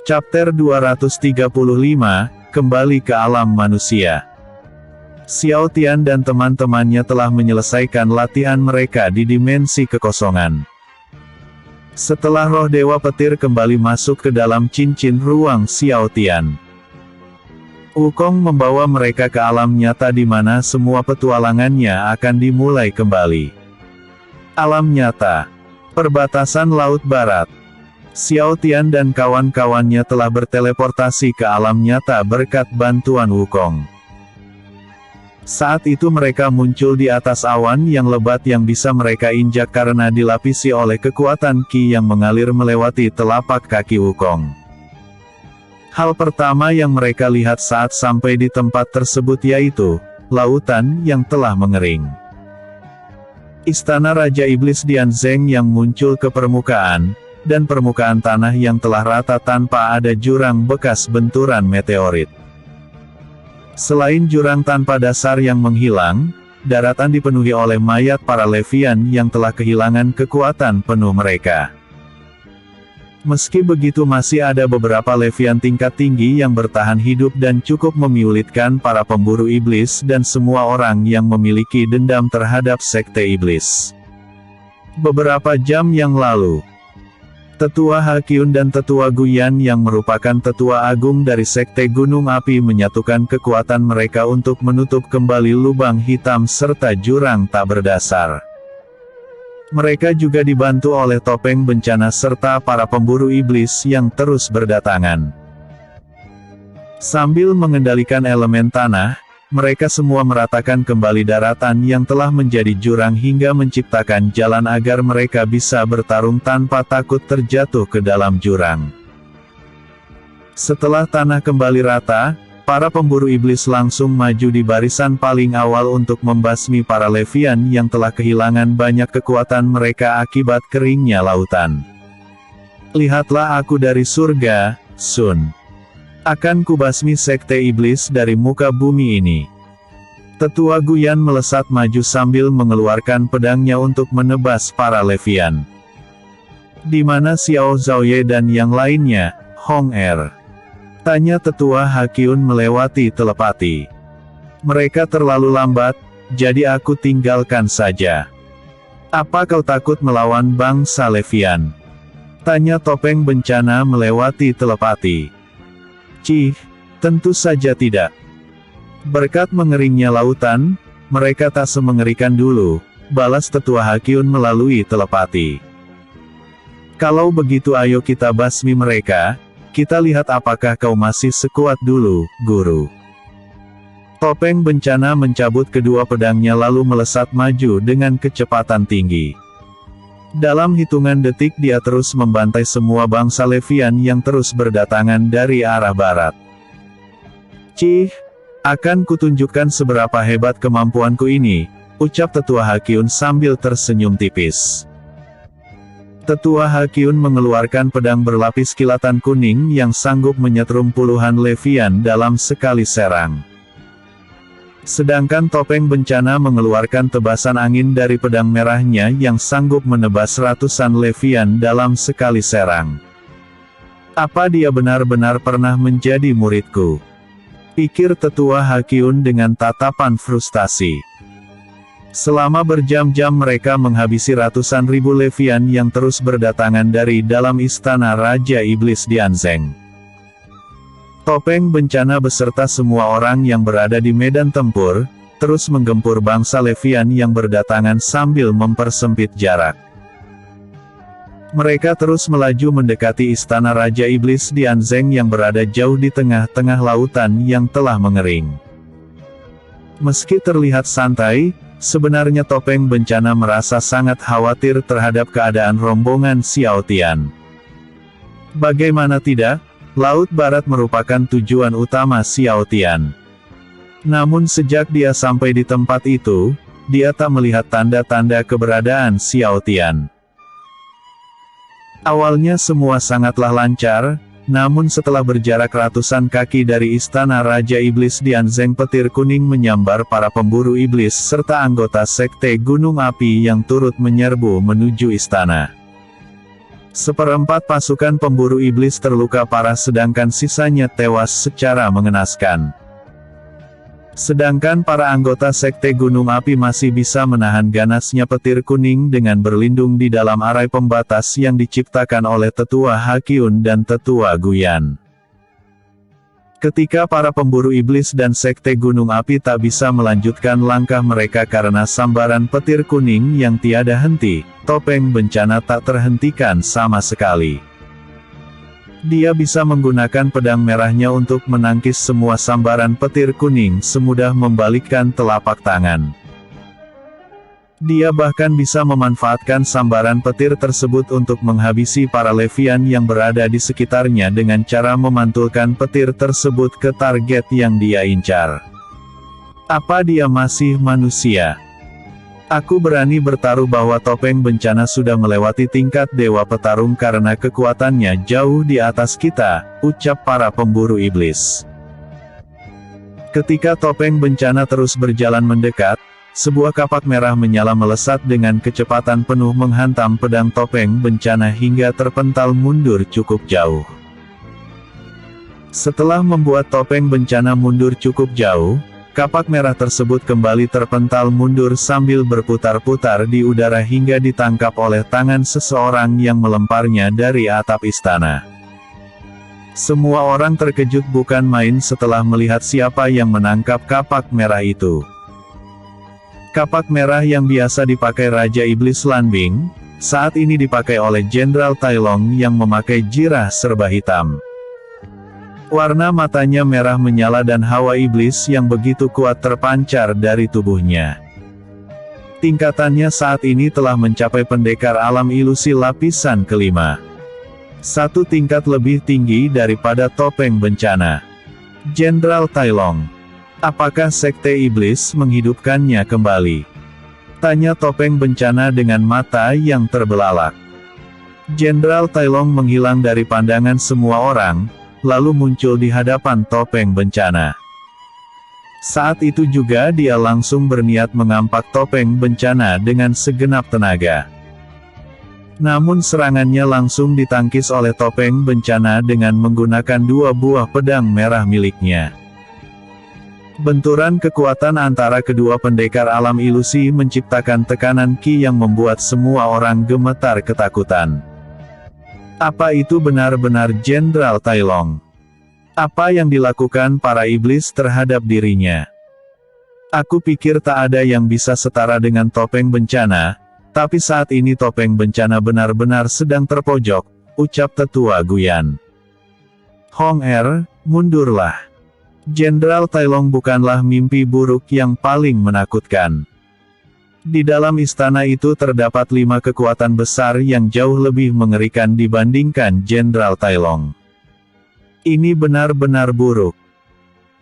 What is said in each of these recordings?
Chapter 235, Kembali ke Alam Manusia. Xiao Tian dan teman-temannya telah menyelesaikan latihan mereka di dimensi kekosongan. Setelah roh Dewa Petir kembali masuk ke dalam cincin ruang Xiao Tian, Wukong membawa mereka ke alam nyata di mana semua petualangannya akan dimulai kembali. Alam nyata. Perbatasan Laut Barat. Xiao Tian dan kawan-kawannya telah berteleportasi ke alam nyata berkat bantuan Wukong. Saat itu mereka muncul di atas awan yang lebat yang bisa mereka injak karena dilapisi oleh kekuatan Qi yang mengalir melewati telapak kaki Wukong. Hal pertama yang mereka lihat saat sampai di tempat tersebut yaitu lautan yang telah mengering. Istana Raja Iblis Dianzeng yang muncul ke permukaan, dan permukaan tanah yang telah rata tanpa ada jurang bekas benturan meteorit. Selain jurang tanpa dasar yang menghilang, daratan dipenuhi oleh mayat para Levian yang telah kehilangan kekuatan penuh mereka. Meski begitu masih ada beberapa Levian tingkat tinggi yang bertahan hidup dan cukup menyulitkan para pemburu iblis dan semua orang yang memiliki dendam terhadap sekte iblis. Beberapa jam yang lalu, Tetua Hakyun dan Tetua Guyan yang merupakan tetua agung dari Sekte Gunung Api menyatukan kekuatan mereka untuk menutup kembali lubang hitam serta jurang tak berdasar. Mereka juga dibantu oleh topeng bencana serta para pemburu iblis yang terus berdatangan. Sambil mengendalikan elemen tanah, mereka semua meratakan kembali daratan yang telah menjadi jurang hingga menciptakan jalan agar mereka bisa bertarung tanpa takut terjatuh ke dalam jurang. Setelah tanah kembali rata, para pemburu iblis langsung maju di barisan paling awal untuk membasmi para Levian yang telah kehilangan banyak kekuatan mereka akibat keringnya lautan. Lihatlah aku dari surga, Sun. Akan kubasmi sekte iblis dari muka bumi ini. Tetua Guyan melesat maju sambil mengeluarkan pedangnya untuk menebas para Levian. Di mana Xiao Zhaoye dan yang lainnya, Hong Er? Tanya Tetua Hakyun melewati telepati. Mereka terlalu lambat, jadi aku tinggalkan saja. Apa kau takut melawan bangsa Levian? Tanya topeng bencana melewati telepati. Cih, tentu saja tidak. Berkat mengeringnya lautan, mereka tak semengerikan dulu, balas Tetua Hakyun melalui telepati. Kalau begitu ayo kita basmi mereka, kita lihat apakah kau masih sekuat dulu, Guru. Topeng bencana mencabut kedua pedangnya lalu melesat maju dengan kecepatan tinggi. Dalam hitungan detik dia terus membantai semua bangsa Levian yang terus berdatangan dari arah barat. Cih, akan kutunjukkan seberapa hebat kemampuanku ini, ucap Tetua Hakyun sambil tersenyum tipis. Tetua Hakyun mengeluarkan pedang berlapis kilatan kuning yang sanggup menyetrum puluhan Levian dalam sekali serang. Sedangkan topeng bencana mengeluarkan tebasan angin dari pedang merahnya yang sanggup menebas ratusan Levian dalam sekali serang. Apa dia benar-benar pernah menjadi muridku? Pikir Tetua Hakyun dengan tatapan frustasi. Selama berjam-jam mereka menghabisi ratusan ribu Levian yang terus berdatangan dari dalam istana Raja Iblis Dianzeng. Topeng bencana beserta semua orang yang berada di medan tempur, terus menggempur bangsa Levian yang berdatangan sambil mempersempit jarak. Mereka terus melaju mendekati istana Raja Iblis Dianzeng yang berada jauh di tengah-tengah lautan yang telah mengering. Meski terlihat santai, sebenarnya topeng bencana merasa sangat khawatir terhadap keadaan rombongan Xiao Tian. Bagaimana tidak? Laut Barat merupakan tujuan utama Xiao Tian. Namun sejak dia sampai di tempat itu, dia tak melihat tanda-tanda keberadaan Xiao Tian. Awalnya semua sangatlah lancar, namun setelah berjarak ratusan kaki dari istana Raja Iblis Dianzeng petir kuning menyambar para pemburu iblis serta anggota sekte Gunung Api yang turut menyerbu menuju istana. Seperempat pasukan pemburu iblis terluka parah sedangkan sisanya tewas secara mengenaskan. Sedangkan para anggota Sekte Gunung Api masih bisa menahan ganasnya petir kuning dengan berlindung di dalam arai pembatas yang diciptakan oleh Tetua Hakyun dan Tetua Guyan. Ketika para pemburu iblis dan Sekte Gunung Api tak bisa melanjutkan langkah mereka karena sambaran petir kuning yang tiada henti, Topeng Bencana tak terhentikan sama sekali. Dia bisa menggunakan pedang merahnya untuk menangkis semua sambaran petir kuning semudah membalikkan telapak tangan. Dia bahkan bisa memanfaatkan sambaran petir tersebut untuk menghabisi para Levian yang berada di sekitarnya dengan cara memantulkan petir tersebut ke target yang dia incar. Apa dia masih manusia? Aku berani bertaruh bahwa Topeng Bencana sudah melewati tingkat Dewa Petarung karena kekuatannya jauh di atas kita, ucap para pemburu iblis. Ketika Topeng Bencana terus berjalan mendekat, sebuah kapak merah menyala melesat dengan kecepatan penuh menghantam pedang Topeng Bencana hingga terpental mundur cukup jauh. Setelah membuat Topeng Bencana mundur cukup jauh, kapak merah tersebut kembali terpental mundur sambil berputar-putar di udara hingga ditangkap oleh tangan seseorang yang melemparnya dari atap istana. Semua orang terkejut bukan main setelah melihat siapa yang menangkap kapak merah itu. Kapak merah yang biasa dipakai Raja Iblis Lanbing, saat ini dipakai oleh Jenderal Tai Long yang memakai jirah serba hitam. Warna matanya merah menyala dan hawa iblis yang begitu kuat terpancar dari tubuhnya. Tingkatannya saat ini telah mencapai pendekar alam ilusi lapisan kelima. Satu tingkat lebih tinggi daripada Topeng Bencana. Jenderal Tai Long. Apakah Sekte Iblis menghidupkannya kembali? Tanya Topeng Bencana dengan mata yang terbelalak. Jenderal Tai Long menghilang dari pandangan semua orang, lalu muncul di hadapan Topeng Bencana. Saat itu juga dia langsung berniat mengampak Topeng Bencana dengan segenap tenaga. Namun serangannya langsung ditangkis oleh Topeng Bencana dengan menggunakan dua buah pedang merah miliknya. Benturan kekuatan antara kedua pendekar alam ilusi menciptakan tekanan ki yang membuat semua orang gemetar ketakutan. Apa itu benar-benar Jenderal Tai Long? Apa yang dilakukan para iblis terhadap dirinya? Aku pikir tak ada yang bisa setara dengan Topeng Bencana, tapi saat ini Topeng Bencana benar-benar sedang terpojok, ucap Tetua Guyan. Hong Er, mundurlah. Jenderal Tai Long bukanlah mimpi buruk yang paling menakutkan. Di dalam istana itu terdapat 5 kekuatan besar yang jauh lebih mengerikan dibandingkan Jenderal Tai Long. Ini benar-benar buruk.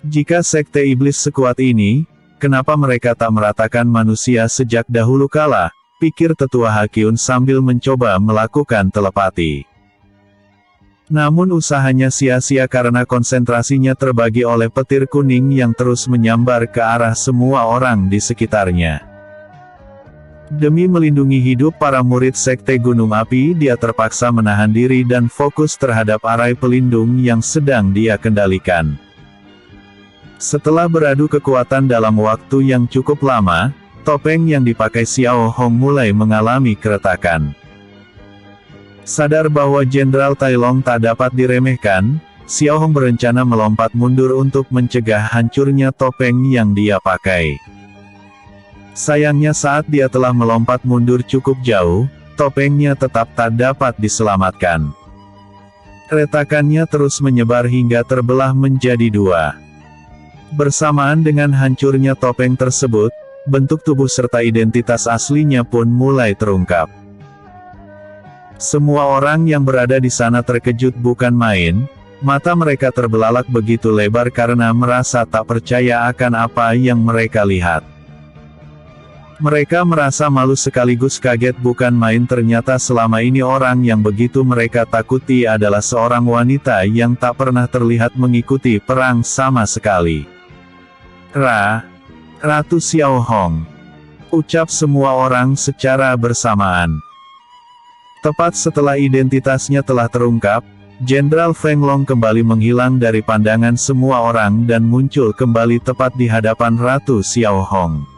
Jika Sekte Iblis sekuat ini, kenapa mereka tak meratakan manusia sejak dahulu kala, pikir Tetua Hakyun sambil mencoba melakukan telepati. Namun usahanya sia-sia karena konsentrasinya terbagi oleh petir kuning yang terus menyambar ke arah semua orang di sekitarnya. Demi melindungi hidup para murid Sekte Gunung Api, dia terpaksa menahan diri dan fokus terhadap arai pelindung yang sedang dia kendalikan. Setelah beradu kekuatan dalam waktu yang cukup lama, topeng yang dipakai Xiao Hong mulai mengalami keretakan. Sadar bahwa Jenderal Tai Long tak dapat diremehkan, Xiao Hong berencana melompat mundur untuk mencegah hancurnya topeng yang dia pakai. Sayangnya saat dia telah melompat mundur cukup jauh, topengnya tetap tak dapat diselamatkan. Retakannya terus menyebar hingga terbelah menjadi 2. Bersamaan dengan hancurnya topeng tersebut, bentuk tubuh serta identitas aslinya pun mulai terungkap. Semua orang yang berada di sana terkejut bukan main, mata mereka terbelalak begitu lebar karena merasa tak percaya akan apa yang mereka lihat. Mereka merasa malu sekaligus kaget bukan main, ternyata selama ini orang yang begitu mereka takuti adalah seorang wanita yang tak pernah terlihat mengikuti perang sama sekali. Ratu Xiao Hong, ucap semua orang secara bersamaan. Tepat setelah identitasnya telah terungkap, Jenderal Feng Long kembali menghilang dari pandangan semua orang dan muncul kembali tepat di hadapan Ratu Xiao Hong.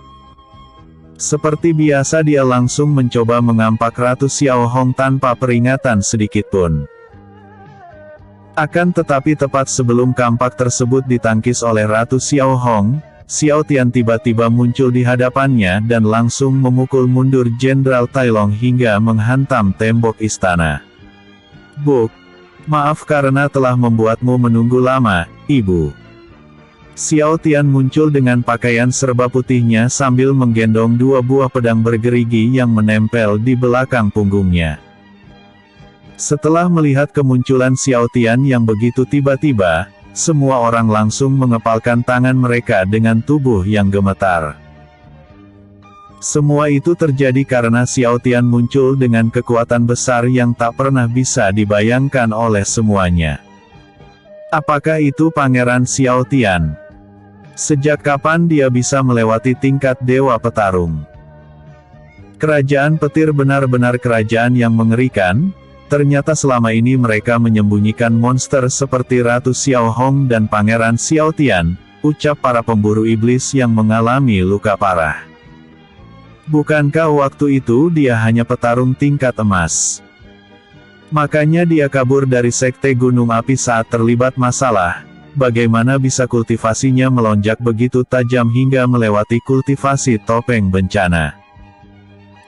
Seperti biasa dia langsung mencoba mengampak Ratu Xiao Hong tanpa peringatan sedikitpun. Akan tetapi tepat sebelum kampak tersebut ditangkis oleh Ratu Xiao Hong, Xiao Tian tiba-tiba muncul di hadapannya dan langsung memukul mundur Jenderal Tai Long hingga menghantam tembok istana. "Buk, maaf karena telah membuatmu menunggu lama, Ibu." Xiao Tian muncul dengan pakaian serba putihnya sambil menggendong dua buah pedang bergerigi yang menempel di belakang punggungnya. Setelah melihat kemunculan Xiao Tian yang begitu tiba-tiba, semua orang langsung mengepalkan tangan mereka dengan tubuh yang gemetar. Semua itu terjadi karena Xiao Tian muncul dengan kekuatan besar yang tak pernah bisa dibayangkan oleh semuanya. Apakah itu Pangeran Xiao Tian? Sejak kapan dia bisa melewati tingkat Dewa Petarung? Kerajaan petir benar-benar kerajaan yang mengerikan. Ternyata selama ini mereka menyembunyikan monster seperti Ratu Xiao Hong dan Pangeran Xiao Tian, ucap para pemburu iblis yang mengalami luka parah. Bukankah waktu itu dia hanya petarung tingkat emas? Makanya dia kabur dari Sekte Gunung Api saat terlibat masalah. Bagaimana bisa kultivasinya melonjak begitu tajam hingga melewati kultivasi topeng bencana?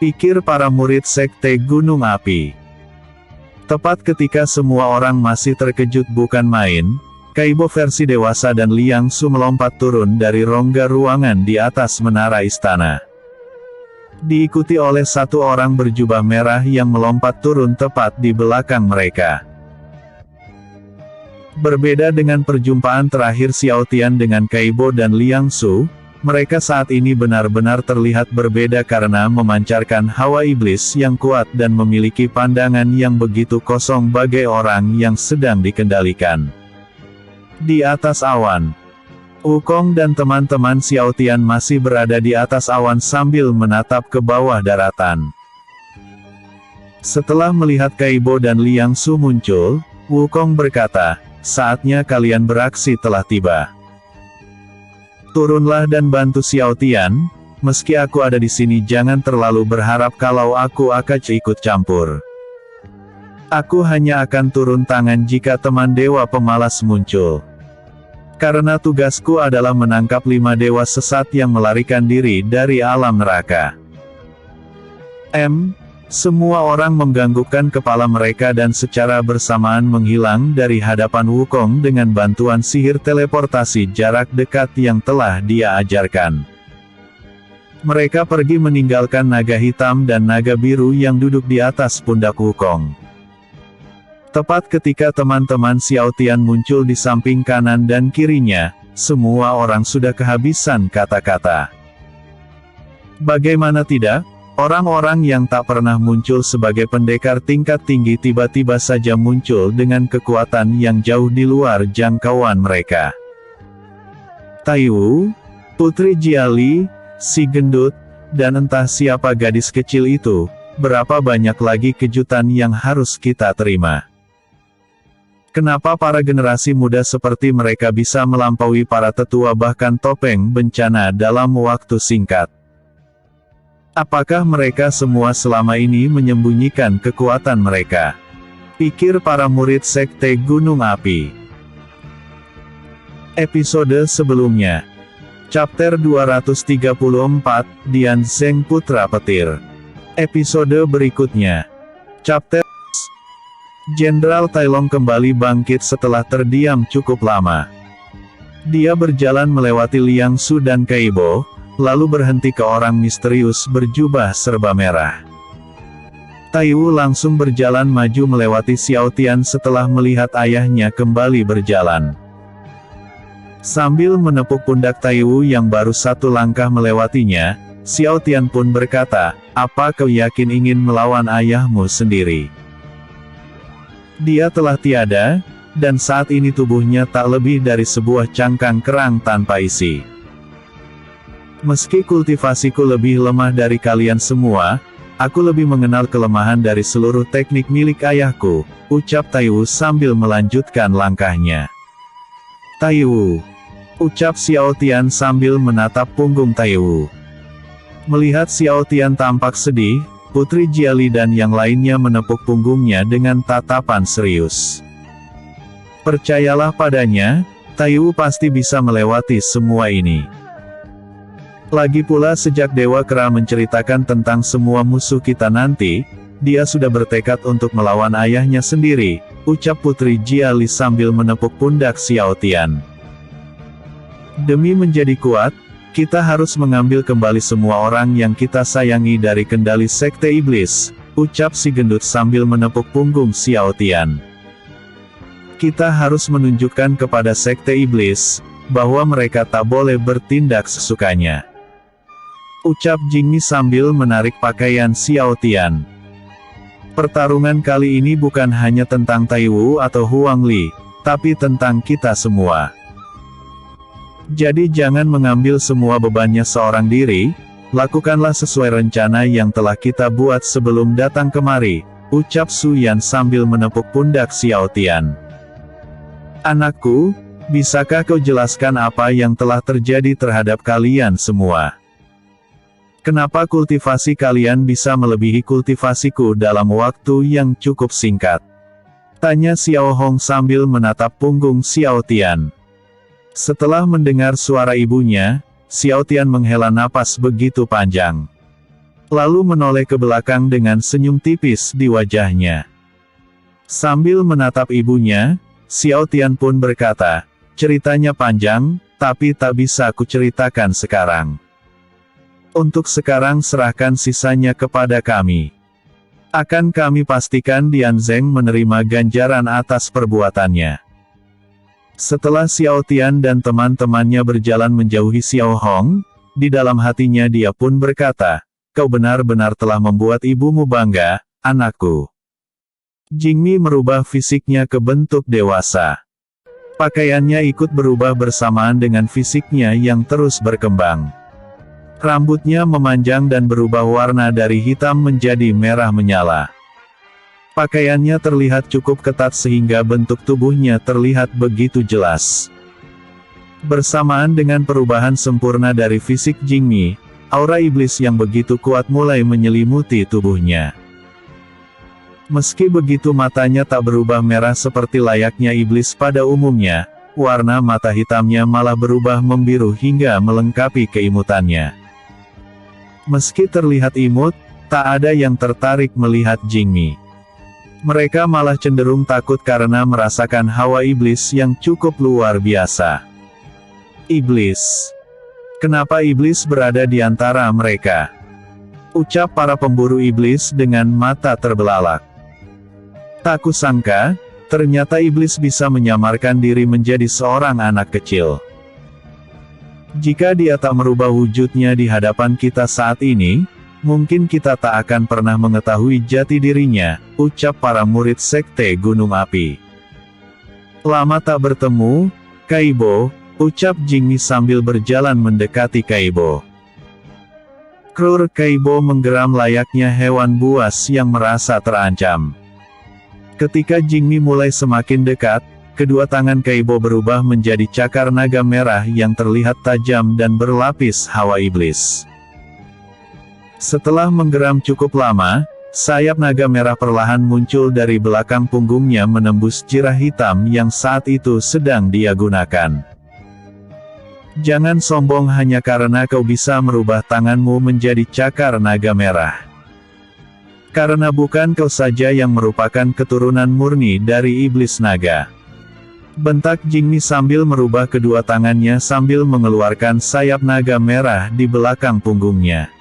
Pikir para murid Sekte Gunung Api. Tepat ketika semua orang masih terkejut bukan main, Kaibo versi dewasa dan Liang Su melompat turun dari rongga ruangan di atas menara istana. Diikuti oleh satu orang berjubah merah yang melompat turun tepat di belakang mereka. Berbeda dengan perjumpaan terakhir Xiao Tian dengan Kaibo dan Liang Su, mereka saat ini benar-benar terlihat berbeda karena memancarkan hawa iblis yang kuat dan memiliki pandangan yang begitu kosong bagai orang yang sedang dikendalikan. Di atas awan, Wukong dan teman-teman Xiao Tian masih berada di atas awan sambil menatap ke bawah daratan. Setelah melihat Kaibo dan Liang Su muncul, Wukong berkata, "Saatnya kalian beraksi telah tiba. Turunlah dan bantu Xiao Tian. Meski aku ada di sini, jangan terlalu berharap kalau aku akan ikut campur. Aku hanya akan turun tangan jika teman dewa pemalas muncul. Karena tugasku adalah menangkap 5 dewa sesat yang melarikan diri dari alam neraka." Semua orang menganggukkan kepala mereka dan secara bersamaan menghilang dari hadapan Wukong dengan bantuan sihir teleportasi jarak dekat yang telah dia ajarkan. Mereka pergi meninggalkan naga hitam dan naga biru yang duduk di atas pundak Wukong. Tepat ketika teman-teman Xiao Tian muncul di samping kanan dan kirinya, semua orang sudah kehabisan kata-kata. Bagaimana tidak? Orang-orang yang tak pernah muncul sebagai pendekar tingkat tinggi tiba-tiba saja muncul dengan kekuatan yang jauh di luar jangkauan mereka. Tai Wu, Putri Jiali, si gendut, dan entah siapa gadis kecil itu, berapa banyak lagi kejutan yang harus kita terima. Kenapa para generasi muda seperti mereka bisa melampaui para tetua bahkan topeng bencana dalam waktu singkat? Apakah mereka semua selama ini menyembunyikan kekuatan mereka? Pikir para murid Sekte Gunung Api. Episode sebelumnya. Chapter 234, Dian Zeng Putra Petir. Episode berikutnya. Chapter Jenderal Tai Long kembali bangkit setelah terdiam cukup lama. Dia berjalan melewati Liang Su dan Kaibo, lalu berhenti ke orang misterius berjubah serba merah. Tai Wu langsung berjalan maju melewati Xiao Tian setelah melihat ayahnya kembali berjalan. Sambil menepuk pundak Tai Wu yang baru satu langkah melewatinya, Xiao Tian pun berkata, "Apa kau yakin ingin melawan ayahmu sendiri? Dia telah tiada, dan saat ini tubuhnya tak lebih dari sebuah cangkang kerang tanpa isi. Meski kultivasiku lebih lemah dari kalian semua, Aku lebih mengenal kelemahan dari seluruh teknik milik ayahku, ucap Taiwu sambil melanjutkan langkahnya. Taiwu, ucap Xiao Tian sambil menatap punggung Taiwu. Melihat Xiao Tian tampak sedih, Putri Jiali dan yang lainnya menepuk punggungnya dengan tatapan serius. Percayalah padanya, Taiwu pasti bisa melewati semua ini. Lagi pula sejak Dewa Kera menceritakan tentang semua musuh kita nanti, dia sudah bertekad untuk melawan ayahnya sendiri, ucap Putri Jiali sambil menepuk pundak Xiao Tian. Demi menjadi kuat, kita harus mengambil kembali semua orang yang kita sayangi dari kendali Sekte Iblis, ucap si gendut sambil menepuk punggung Xiao Tian. Kita harus menunjukkan kepada Sekte Iblis, bahwa mereka tak boleh bertindak sesukanya. Ucap Jingmi sambil menarik pakaian Xiao Tian. Pertarungan kali ini bukan hanya tentang Taiwu atau Huang Li, tapi tentang kita semua. Jadi jangan mengambil semua bebannya seorang diri, lakukanlah sesuai rencana yang telah kita buat sebelum datang kemari, ucap Su Yan sambil menepuk pundak Xiao Tian. Anakku, bisakah kau jelaskan apa yang telah terjadi terhadap kalian semua? Kenapa kultivasi kalian bisa melebihi kultivasiku dalam waktu yang cukup singkat? Tanya Xiao Hong sambil menatap punggung Xiao Tian. Setelah mendengar suara ibunya, Xiao Tian menghela napas begitu panjang. Lalu menoleh ke belakang dengan senyum tipis di wajahnya. Sambil menatap ibunya, Xiao Tian pun berkata, ceritanya panjang, tapi tak bisa kuceritakan sekarang. Untuk sekarang serahkan sisanya kepada kami. Akan kami pastikan Dian Zeng menerima ganjaran atas perbuatannya. Setelah Xiao Tian dan teman-temannya berjalan menjauhi Xiao Hong, di dalam hatinya dia pun berkata, kau benar-benar telah membuat ibumu bangga, anakku. Jingmi merubah fisiknya ke bentuk dewasa. Pakaiannya ikut berubah bersamaan dengan fisiknya yang terus berkembang. Rambutnya memanjang dan berubah warna dari hitam menjadi merah menyala. Pakaiannya terlihat cukup ketat sehingga bentuk tubuhnya terlihat begitu jelas. Bersamaan dengan perubahan sempurna dari fisik Jingmi, aura iblis yang begitu kuat mulai menyelimuti tubuhnya. Meski begitu matanya tak berubah merah seperti layaknya iblis pada umumnya, warna mata hitamnya malah berubah membiru hingga melengkapi keimutannya. Meski terlihat imut, tak ada yang tertarik melihat Jingmi. Mereka malah cenderung takut karena merasakan hawa iblis yang cukup luar biasa. Iblis. Kenapa iblis berada di antara mereka? Ucap para pemburu iblis dengan mata terbelalak. Tak kusangka, ternyata iblis bisa menyamarkan diri menjadi seorang anak kecil. Jika dia tak merubah wujudnya di hadapan kita saat ini, mungkin kita tak akan pernah mengetahui jati dirinya, ucap para murid Sekte Gunung Api. Lama tak bertemu, Kaibo, ucap Jingmi sambil berjalan mendekati Kaibo. Krur Kaibo menggeram layaknya hewan buas yang merasa terancam. Ketika Jingmi mulai semakin dekat, kedua tangan Kaibo berubah menjadi cakar naga merah yang terlihat tajam dan berlapis hawa iblis. Setelah menggeram cukup lama, sayap naga merah perlahan muncul dari belakang punggungnya menembus jirah hitam yang saat itu sedang dia gunakan. Jangan sombong hanya karena kau bisa merubah tanganmu menjadi cakar naga merah. Karena bukan kau saja yang merupakan keturunan murni dari iblis naga. Bentak Jingmi sambil merubah kedua tangannya sambil mengeluarkan sayap naga merah di belakang punggungnya.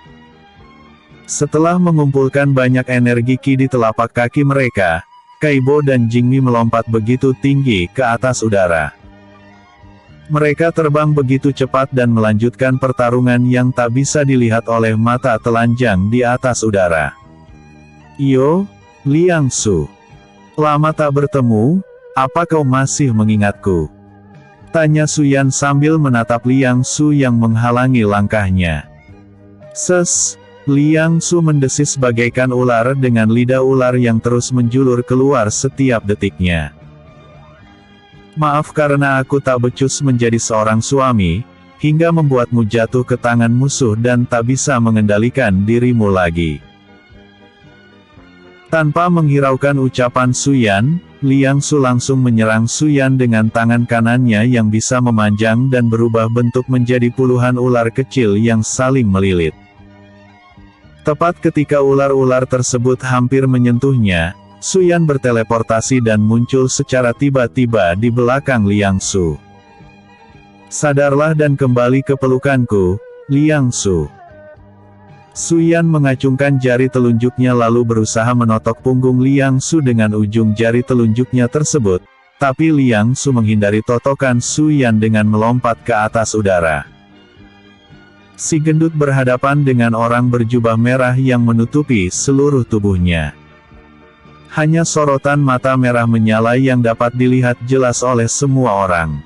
Setelah mengumpulkan banyak energi ki di telapak kaki mereka, Kaibo dan Jingmi melompat begitu tinggi ke atas udara. Mereka terbang begitu cepat dan melanjutkan pertarungan yang tak bisa dilihat oleh mata telanjang di atas udara. Yo, Liang Su. Lama tak bertemu, apa kau masih mengingatku? Tanya Su Yan sambil menatap Liang Su yang menghalangi langkahnya. Liang Su mendesis bagaikan ular dengan lidah ular yang terus menjulur keluar setiap detiknya. Maaf karena aku tak becus menjadi seorang suami, hingga membuatmu jatuh ke tangan musuh dan tak bisa mengendalikan dirimu lagi. Tanpa menghiraukan ucapan Suyan, Liang Su langsung menyerang Suyan dengan tangan kanannya yang bisa memanjang dan berubah bentuk menjadi puluhan ular kecil yang saling melilit. Tepat ketika ular-ular tersebut hampir menyentuhnya, Suyan berteleportasi dan muncul secara tiba-tiba di belakang Liang Su. Sadarlah dan kembali ke pelukanku, Liang Su. Suyan mengacungkan jari telunjuknya lalu berusaha menotok punggung Liang Su dengan ujung jari telunjuknya tersebut, tapi Liang Su menghindari totokan Suyan dengan melompat ke atas udara. Si gendut berhadapan dengan orang berjubah merah yang menutupi seluruh tubuhnya. Hanya sorotan mata merah menyala yang dapat dilihat jelas oleh semua orang.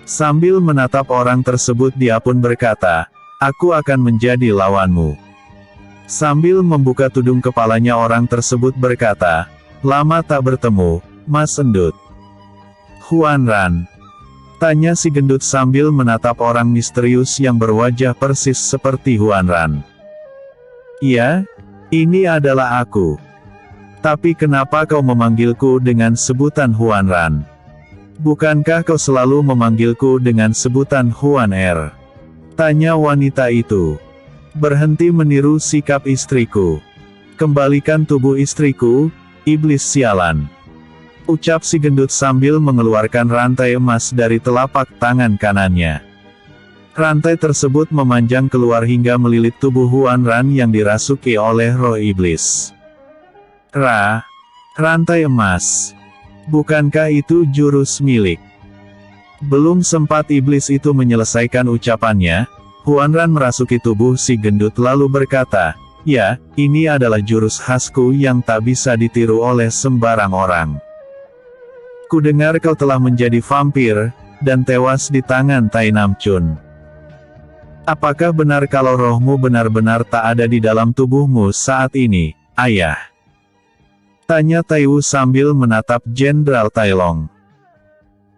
Sambil menatap orang tersebut dia pun berkata, "Aku akan menjadi lawanmu." Sambil membuka tudung kepalanya orang tersebut berkata, "Lama tak bertemu, Mas Endut." "Huan Ran?" tanya si gendut sambil menatap orang misterius yang berwajah persis seperti Huan Ran. "Iya, ini adalah aku. Tapi kenapa kau memanggilku dengan sebutan Huan Ran? Bukankah kau selalu memanggilku dengan sebutan Huan Er?" tanya wanita itu. "Berhenti meniru sikap istriku. Kembalikan tubuh istriku, iblis sialan," ucap si gendut sambil mengeluarkan rantai emas dari telapak tangan kanannya. Rantai tersebut memanjang keluar hingga melilit tubuh Huan Ran yang dirasuki oleh roh iblis. Rantai emas. Bukankah itu jurus milik?" Belum sempat iblis itu menyelesaikan ucapannya, Huan Ran merasuki tubuh si gendut lalu berkata, "Ya, ini adalah jurus khasku yang tak bisa ditiru oleh sembarang orang. Kudengar kau telah menjadi vampir, dan tewas di tangan Tai Nam Chun. Apakah benar kalau rohmu benar-benar tak ada di dalam tubuhmu saat ini, ayah?" tanya Tai Wu sambil menatap Jenderal Tai Long.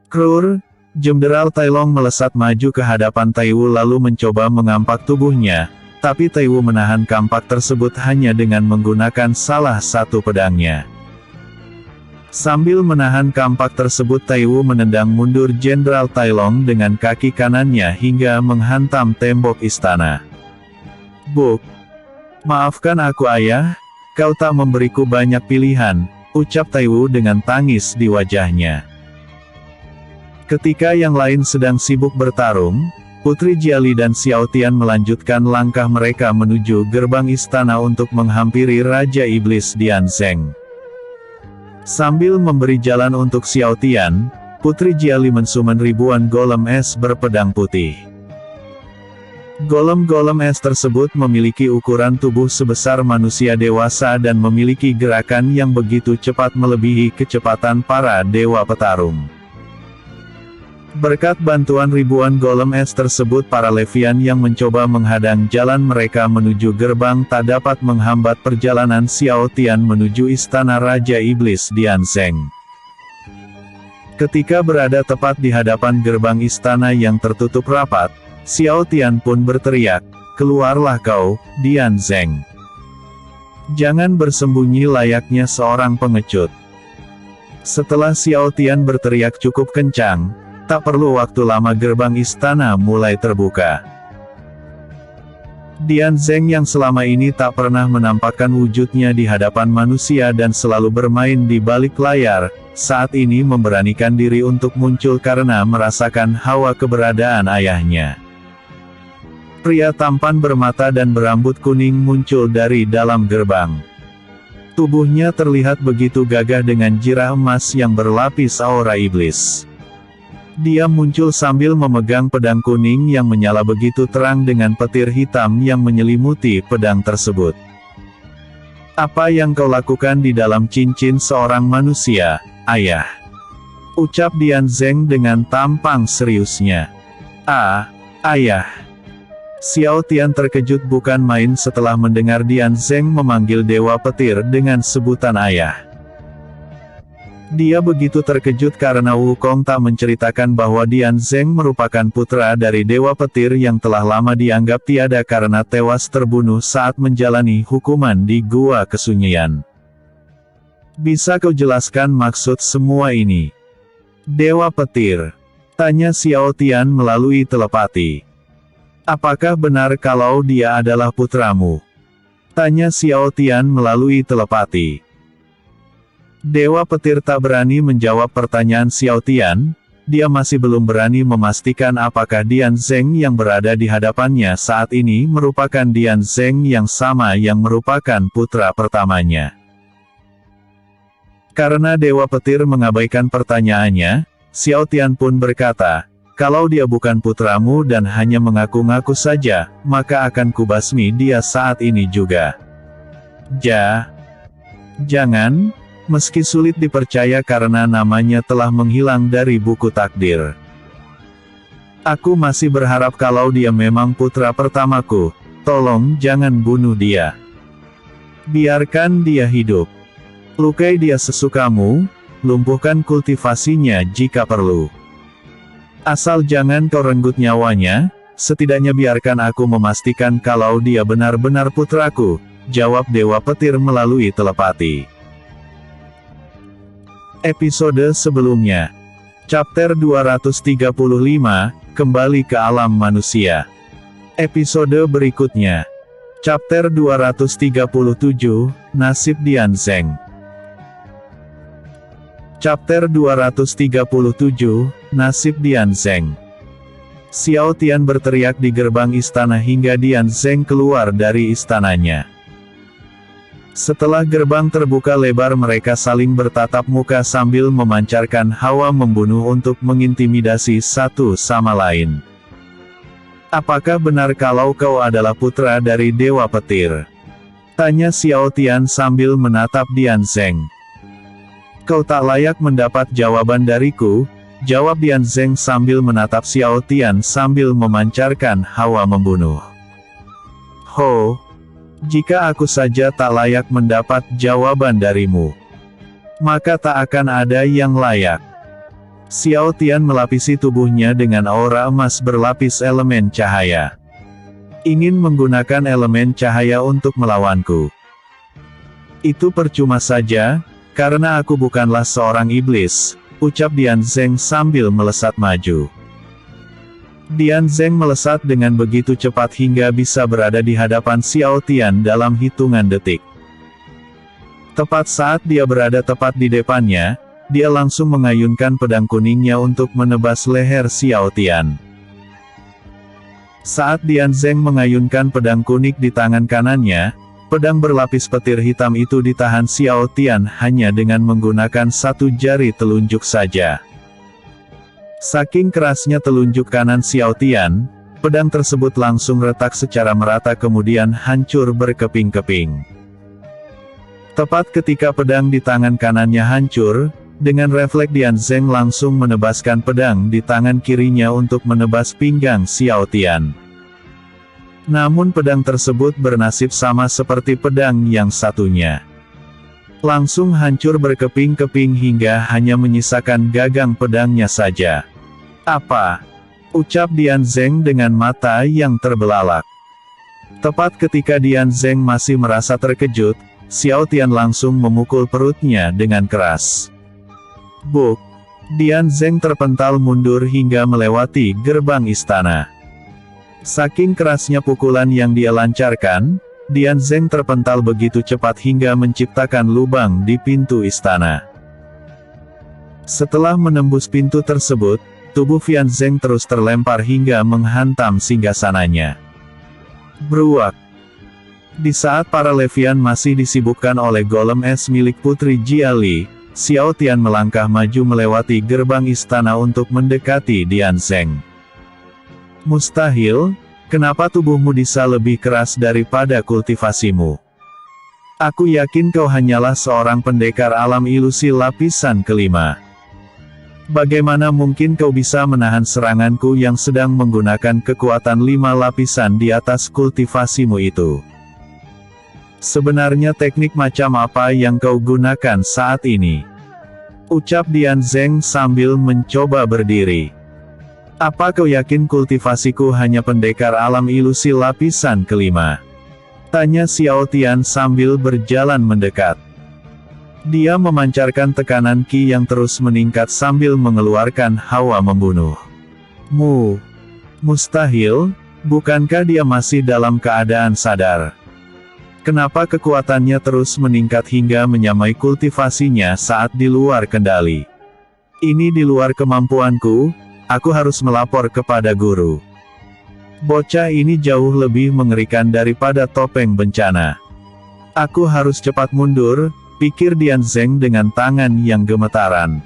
"Krur." Jenderal Tai Long melesat maju ke hadapan Tai Wu lalu mencoba mengampak tubuhnya, tapi Tai Wu menahan kampak tersebut hanya dengan menggunakan salah satu pedangnya. Sambil menahan kampak tersebut Tai Wu menendang mundur Jenderal Tai Long dengan kaki kanannya hingga menghantam tembok istana. "Buk! Maafkan aku ayah, kau tak memberiku banyak pilihan," ucap Tai Wu dengan tangis di wajahnya. Ketika yang lain sedang sibuk bertarung, Putri Jiali dan Xiao Tian melanjutkan langkah mereka menuju gerbang istana untuk menghampiri Raja Iblis Dian Zeng. Sambil memberi jalan untuk Xiao Tian, Putri Jiali mensummon ribuan golem es berpedang putih. Golem-golem es tersebut memiliki ukuran tubuh sebesar manusia dewasa dan memiliki gerakan yang begitu cepat melebihi kecepatan para dewa petarung. Berkat bantuan ribuan golem es tersebut para Levian yang mencoba menghadang jalan mereka menuju gerbang tak dapat menghambat perjalanan Xiao Tian menuju istana Raja Iblis Dian Zeng. Ketika berada tepat di hadapan gerbang istana yang tertutup rapat, Xiao Tian pun berteriak, "Keluarlah kau, Dian Zeng. Jangan bersembunyi layaknya seorang pengecut." Setelah Xiao Tian berteriak cukup kencang, tak perlu waktu lama gerbang istana mulai terbuka. Dian Zeng yang selama ini tak pernah menampakkan wujudnya di hadapan manusia dan selalu bermain di balik layar, saat ini memberanikan diri untuk muncul karena merasakan hawa keberadaan ayahnya. Pria tampan bermata dan berambut kuning muncul dari dalam gerbang. Tubuhnya terlihat begitu gagah dengan jirah emas yang berlapis aura iblis. Dia muncul sambil memegang pedang kuning yang menyala begitu terang dengan petir hitam yang menyelimuti pedang tersebut. "Apa yang kau lakukan di dalam cincin seorang manusia, ayah?" ucap Dian Zeng dengan tampang seriusnya. Ayah." Xiao Tian terkejut bukan main setelah mendengar Dian Zeng memanggil Dewa Petir dengan sebutan ayah. Dia begitu terkejut karena Wukong tak menceritakan bahwa Dian Zeng merupakan putra dari Dewa Petir yang telah lama dianggap tiada karena tewas terbunuh saat menjalani hukuman di Gua Kesunyian. Bisa kau jelaskan maksud semua ini? Dewa Petir, tanya Xiao Tian melalui telepati. Apakah benar kalau dia adalah putramu? Tanya Xiao Tian melalui telepati. Dewa Petir tak berani menjawab pertanyaan Xiao Tian, dia masih belum berani memastikan apakah Dian Zeng yang berada di hadapannya saat ini merupakan Dian Zeng yang sama yang merupakan putra pertamanya. Karena Dewa Petir mengabaikan pertanyaannya, Xiao Tian pun berkata, kalau dia bukan putramu dan hanya mengaku-ngaku saja, maka akan kubasmi dia saat ini juga. Jangan. Meski sulit dipercaya karena namanya telah menghilang dari buku takdir. Aku masih berharap kalau dia memang putra pertamaku, tolong jangan bunuh dia. Biarkan dia hidup. Lukai dia sesukamu, lumpuhkan kultivasinya jika perlu. Asal jangan kau renggut nyawanya, setidaknya biarkan aku memastikan kalau dia benar-benar putraku, jawab Dewa Petir melalui telepati. Episode sebelumnya. Chapter 235, Kembali ke Alam Manusia. Episode berikutnya. Chapter 237, Nasib Dian Zeng. Chapter 237, Nasib Dian Zeng. Xiao Tian berteriak di gerbang istana hingga Dian Zeng keluar dari istananya. Setelah gerbang terbuka lebar mereka saling bertatap muka sambil memancarkan hawa membunuh untuk mengintimidasi satu sama lain. Apakah benar kalau kau adalah putra dari Dewa Petir? Tanya Xiao Tian sambil menatap Dian Zeng. Kau tak layak mendapat jawaban dariku, jawab Dian Zeng sambil menatap Xiao Tian sambil memancarkan hawa membunuh. Ho! Jika aku saja tak layak mendapat jawaban darimu, maka tak akan ada yang layak. Xiao Tian melapisi tubuhnya dengan aura emas berlapis elemen cahaya. Ingin menggunakan elemen cahaya untuk melawanku. Itu percuma saja, karena aku bukanlah seorang iblis, ucap Dian Zeng sambil melesat maju. Dian Zeng melesat dengan begitu cepat hingga bisa berada di hadapan Xiao Tian dalam hitungan detik. Tepat saat dia berada tepat di depannya, dia langsung mengayunkan pedang kuningnya untuk menebas leher Xiao Tian. Saat Dian Zeng mengayunkan pedang kuning di tangan kanannya, pedang berlapis petir hitam itu ditahan Xiao Tian hanya dengan menggunakan satu jari telunjuk saja. Saking kerasnya telunjuk kanan Xiao Tian, pedang tersebut langsung retak secara merata kemudian hancur berkeping-keping. Tepat ketika pedang di tangan kanannya hancur, dengan refleks Dian Zeng langsung menebaskan pedang di tangan kirinya untuk menebas pinggang Xiao Tian. Namun pedang tersebut bernasib sama seperti pedang yang satunya. Langsung hancur berkeping-keping hingga hanya menyisakan gagang pedangnya saja. Apa? Ucap Dian Zeng dengan mata yang terbelalak. Tepat ketika Dian Zeng masih merasa terkejut, Xiao Tian langsung memukul perutnya dengan keras. Buk! Dian Zeng terpental mundur hingga melewati gerbang istana. Saking kerasnya pukulan yang dia lancarkan, Dian Zeng terpental begitu cepat hingga menciptakan lubang di pintu istana. Setelah menembus pintu tersebut, tubuh Dian Zeng terus terlempar hingga menghantam singgasananya. Bruak! Di saat para Levian masih disibukkan oleh golem es milik Putri Jiali, Xiao Tian melangkah maju melewati gerbang istana untuk mendekati Dian Zeng. Mustahil, kenapa tubuhmu bisa lebih keras daripada kultivasimu? Aku yakin kau hanyalah seorang pendekar alam ilusi lapisan kelima. Bagaimana mungkin kau bisa menahan seranganku yang sedang menggunakan kekuatan 5 lapisan di atas kultivasimu itu? Sebenarnya teknik macam apa yang kau gunakan saat ini? Ucap Dian Zeng sambil mencoba berdiri. Apa kau yakin kultivasiku hanya pendekar alam ilusi lapisan kelima? Tanya Xiao Tian sambil berjalan mendekat. Dia memancarkan tekanan Qi yang terus meningkat sambil mengeluarkan hawa membunuh. Mustahil, bukankah dia masih dalam keadaan sadar? Kenapa kekuatannya terus meningkat hingga menyamai kultivasinya saat di luar kendali? Ini di luar kemampuanku, aku harus melapor kepada guru. Bocah ini jauh lebih mengerikan daripada topeng bencana. Aku harus cepat mundur, pikir Dian Zeng dengan tangan yang gemetaran.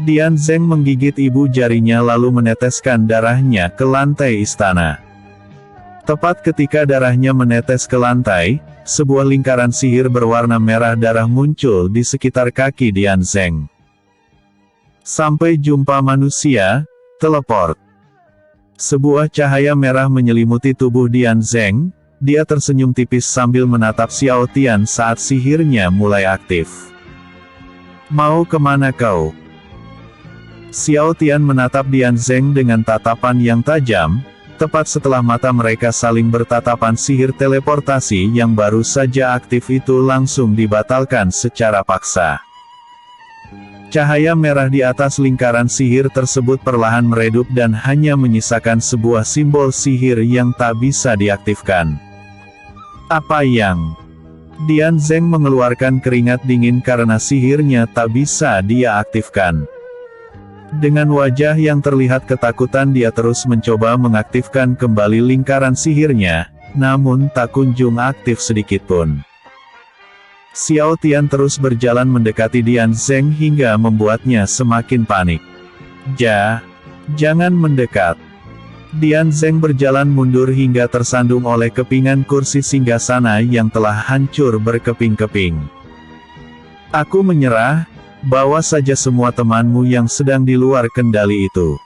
Dian Zeng menggigit ibu jarinya lalu meneteskan darahnya ke lantai istana. Tepat ketika darahnya menetes ke lantai, sebuah lingkaran sihir berwarna merah darah muncul di sekitar kaki Dian Zeng. Sampai jumpa manusia, teleport. Sebuah cahaya merah menyelimuti tubuh Dian Zeng. Dia tersenyum tipis sambil menatap Xiao Tian saat sihirnya mulai aktif. Mau kemana kau? Xiao Tian menatap Dian Zeng dengan tatapan yang tajam. Tepat setelah mata mereka saling bertatapan, sihir teleportasi yang baru saja aktif itu langsung dibatalkan secara paksa. Cahaya merah di atas lingkaran sihir tersebut perlahan meredup dan hanya menyisakan sebuah simbol sihir yang tak bisa diaktifkan. Apa yang? Dian Zeng mengeluarkan keringat dingin karena sihirnya tak bisa dia aktifkan. Dengan wajah yang terlihat ketakutan dia terus mencoba mengaktifkan kembali lingkaran sihirnya, namun tak kunjung aktif sedikitpun. Xiao Tian terus berjalan mendekati Dian Zeng hingga membuatnya semakin panik. Jangan mendekat. Dian Zeng berjalan mundur hingga tersandung oleh kepingan kursi singgasana yang telah hancur berkeping-keping. Aku menyerah, bawa saja semua temanmu yang sedang di luar kendali itu.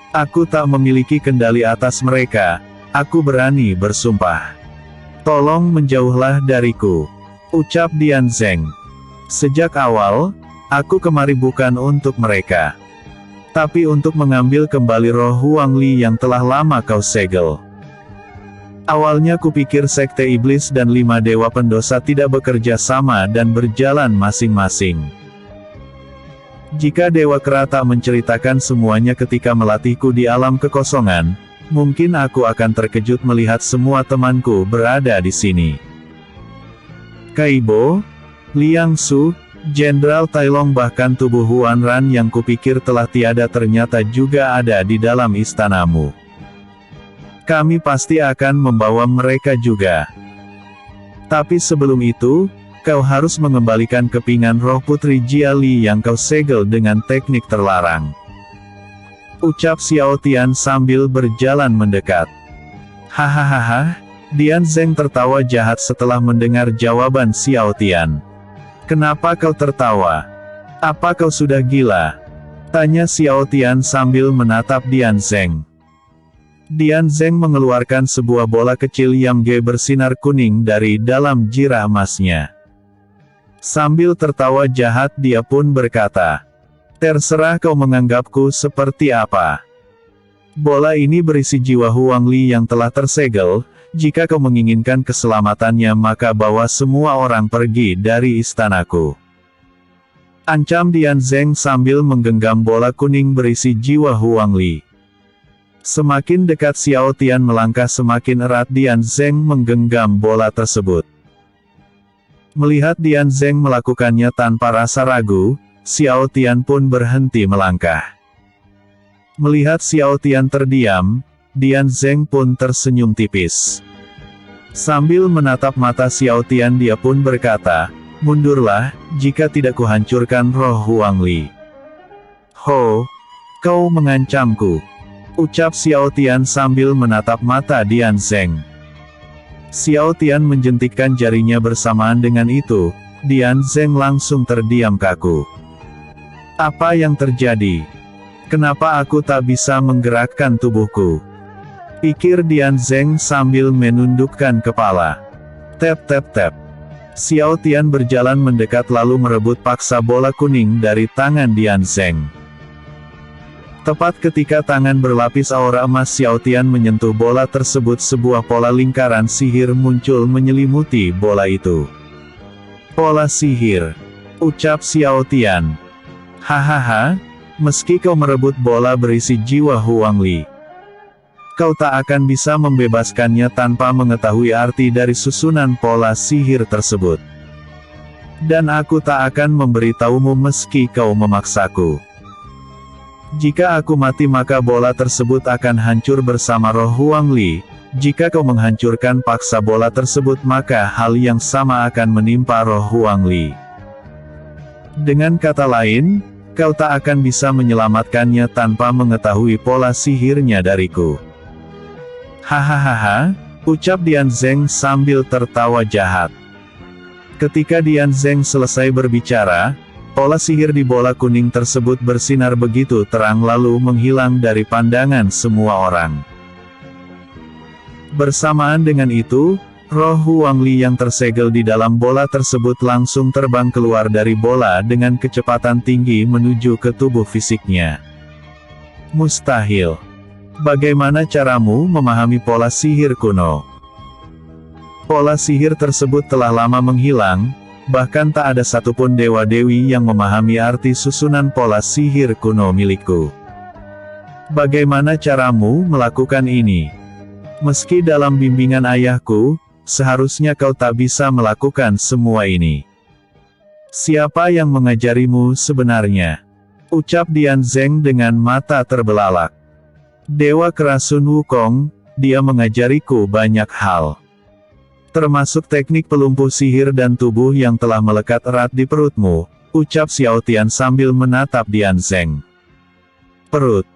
Aku tak memiliki kendali atas mereka, aku berani bersumpah. Tolong menjauhlah dariku, ucap Dian Zeng. Sejak awal, aku kemari bukan untuk mereka, tapi untuk mengambil kembali roh Huang Li yang telah lama kau segel. Awalnya kupikir Sekte Iblis dan 5 Dewa Pendosa tidak bekerja sama dan berjalan masing-masing. Jika Dewa Kera tak menceritakan semuanya ketika melatihku di alam kekosongan, mungkin aku akan terkejut melihat semua temanku berada di sini. Kaibo, Liang Su, Jenderal Tai Long bahkan tubuh Huan Ran yang kupikir telah tiada ternyata juga ada di dalam istanamu. Kami pasti akan membawa mereka juga. Tapi sebelum itu, kau harus mengembalikan kepingan roh Putri Jia Li yang kau segel dengan teknik terlarang. Ucap Xiao Tian sambil berjalan mendekat. Hahaha, Dian Zeng tertawa jahat setelah mendengar jawaban Xiao Tian. Kenapa kau tertawa? Apa kau sudah gila? Tanya Xiao Tian sambil menatap Dian Zeng. Dian Zeng mengeluarkan sebuah bola kecil yang bersinar kuning dari dalam jirah emasnya. Sambil tertawa jahat dia pun berkata, terserah kau menganggapku seperti apa. Bola ini berisi jiwa Huang Li yang telah tersegel. Jika kau menginginkan keselamatannya maka bawa semua orang pergi dari istanaku. Ancam Dian Zeng sambil menggenggam bola kuning berisi jiwa Huang Li. Semakin dekat Xiao Tian melangkah semakin erat Dian Zeng menggenggam bola tersebut. Melihat Dian Zeng melakukannya tanpa rasa ragu, Xiao Tian pun berhenti melangkah. Melihat Xiao Tian terdiam, Dian Zeng pun tersenyum tipis. Sambil menatap mata Xiao Tian dia pun berkata, mundurlah, jika tidak kuhancurkan roh Huang Li. Ho, kau mengancamku, ucap Xiao Tian sambil menatap mata Dian Zeng. Xiao Tian menjentikkan jarinya bersamaan dengan itu, Dian Zeng langsung terdiam kaku. Apa yang terjadi? Kenapa aku tak bisa menggerakkan tubuhku? Pikir Dian Zeng sambil menundukkan kepala. Tap tap tap. Xiao Tian berjalan mendekat lalu merebut paksa bola kuning dari tangan Dian Zeng. Tepat ketika tangan berlapis aura emas Xiao Tian menyentuh bola tersebut, sebuah pola lingkaran sihir muncul menyelimuti bola itu. Pola sihir, ucap Xiao Tian. Hahaha, meski kau merebut bola berisi jiwa Huang Li, kau tak akan bisa membebaskannya tanpa mengetahui arti dari susunan pola sihir tersebut. Dan aku tak akan memberitahumu meski kau memaksaku. Jika aku mati maka bola tersebut akan hancur bersama roh Huang Li. Jika kau menghancurkan paksa bola tersebut maka hal yang sama akan menimpa roh Huang Li. Dengan kata lain, kau tak akan bisa menyelamatkannya tanpa mengetahui pola sihirnya dariku. Hahaha, ucap Dian Zeng sambil tertawa jahat. Ketika Dian Zeng selesai berbicara, pola sihir di bola kuning tersebut bersinar begitu terang lalu menghilang dari pandangan semua orang. Bersamaan dengan itu, roh Huang Li yang tersegel di dalam bola tersebut langsung terbang keluar dari bola dengan kecepatan tinggi menuju ke tubuh fisiknya. Mustahil. Bagaimana caramu memahami pola sihir kuno? Pola sihir tersebut telah lama menghilang, bahkan tak ada satupun dewa-dewi yang memahami arti susunan pola sihir kuno milikku. Bagaimana caramu melakukan ini? Meski dalam bimbingan ayahku, seharusnya kau tak bisa melakukan semua ini. Siapa yang mengajarimu sebenarnya? Ucap Dian Zeng dengan mata terbelalak. Dewa Kerasun Wukong, dia mengajariku banyak hal. Termasuk teknik pelumpuh sihir dan tubuh yang telah melekat erat di perutmu, ucap Xiao Tian sambil menatap Dian Zeng. Perut.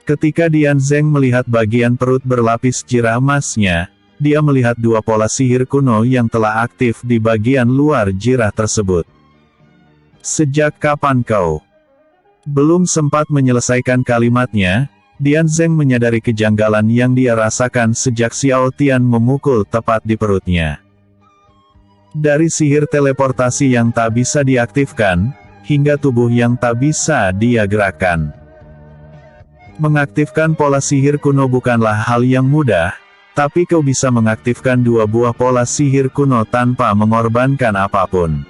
Ketika Dian Zeng melihat bagian perut berlapis jirah emasnya, dia melihat dua pola sihir kuno yang telah aktif di bagian luar jirah tersebut. Sejak kapan kau? Belum sempat menyelesaikan kalimatnya, Dian Zeng menyadari kejanggalan yang dia rasakan sejak Xiao Tian memukul tepat di perutnya. Dari sihir teleportasi yang tak bisa diaktifkan, hingga tubuh yang tak bisa dia gerakkan. Mengaktifkan pola sihir kuno bukanlah hal yang mudah, tapi kau bisa mengaktifkan dua buah pola sihir kuno tanpa mengorbankan apapun.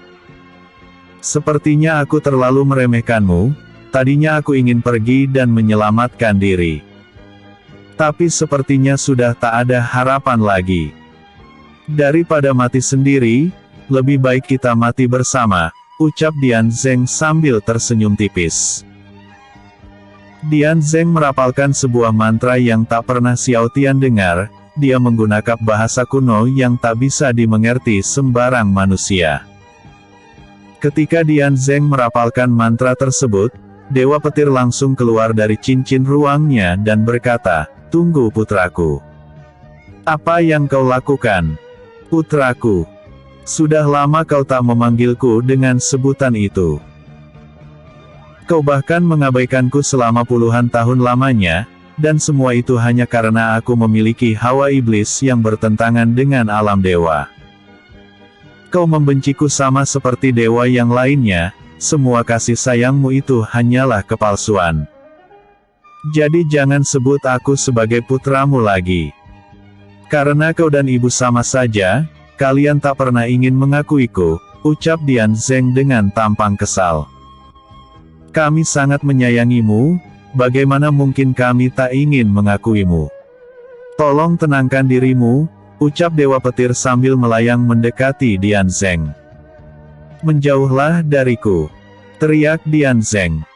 Sepertinya aku terlalu meremehkanmu, tadinya aku ingin pergi dan menyelamatkan diri. Tapi sepertinya sudah tak ada harapan lagi. Daripada mati sendiri, lebih baik kita mati bersama, ucap Dian Zeng sambil tersenyum tipis. Dian Zeng merapalkan sebuah mantra yang tak pernah Xiao Tian dengar, dia menggunakan bahasa kuno yang tak bisa dimengerti sembarang manusia. Ketika Dian Zeng merapalkan mantra tersebut, Dewa Petir langsung keluar dari cincin ruangnya dan berkata, "Tunggu putraku. Apa yang kau lakukan? Putraku. Sudah lama kau tak memanggilku dengan sebutan itu. Kau bahkan mengabaikanku selama puluhan tahun lamanya, dan semua itu hanya karena aku memiliki hawa iblis yang bertentangan dengan alam dewa. Kau membenciku sama seperti dewa yang lainnya, semua kasih sayangmu itu hanyalah kepalsuan. Jadi jangan sebut aku sebagai putramu lagi. Karena kau dan ibu sama saja, kalian tak pernah ingin mengakuiku," ucap Dian Zeng dengan tampang kesal. "Kami sangat menyayangimu, bagaimana mungkin kami tak ingin mengakuimu? Tolong tenangkan dirimu," ucap Dewa Petir sambil melayang mendekati Dian Zeng. "Menjauhlah dariku," teriak Dian Zeng.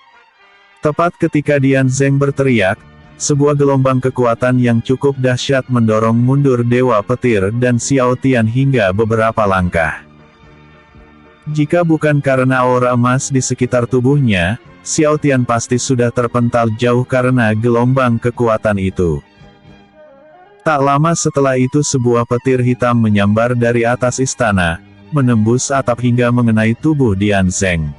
Tepat ketika Dian Zeng berteriak, sebuah gelombang kekuatan yang cukup dahsyat mendorong mundur Dewa Petir dan Xiao Tian hingga beberapa langkah. Jika bukan karena aura emas di sekitar tubuhnya, Xiao Tian pasti sudah terpental jauh karena gelombang kekuatan itu. Tak lama setelah itu sebuah petir hitam menyambar dari atas istana, menembus atap hingga mengenai tubuh Dian Zeng.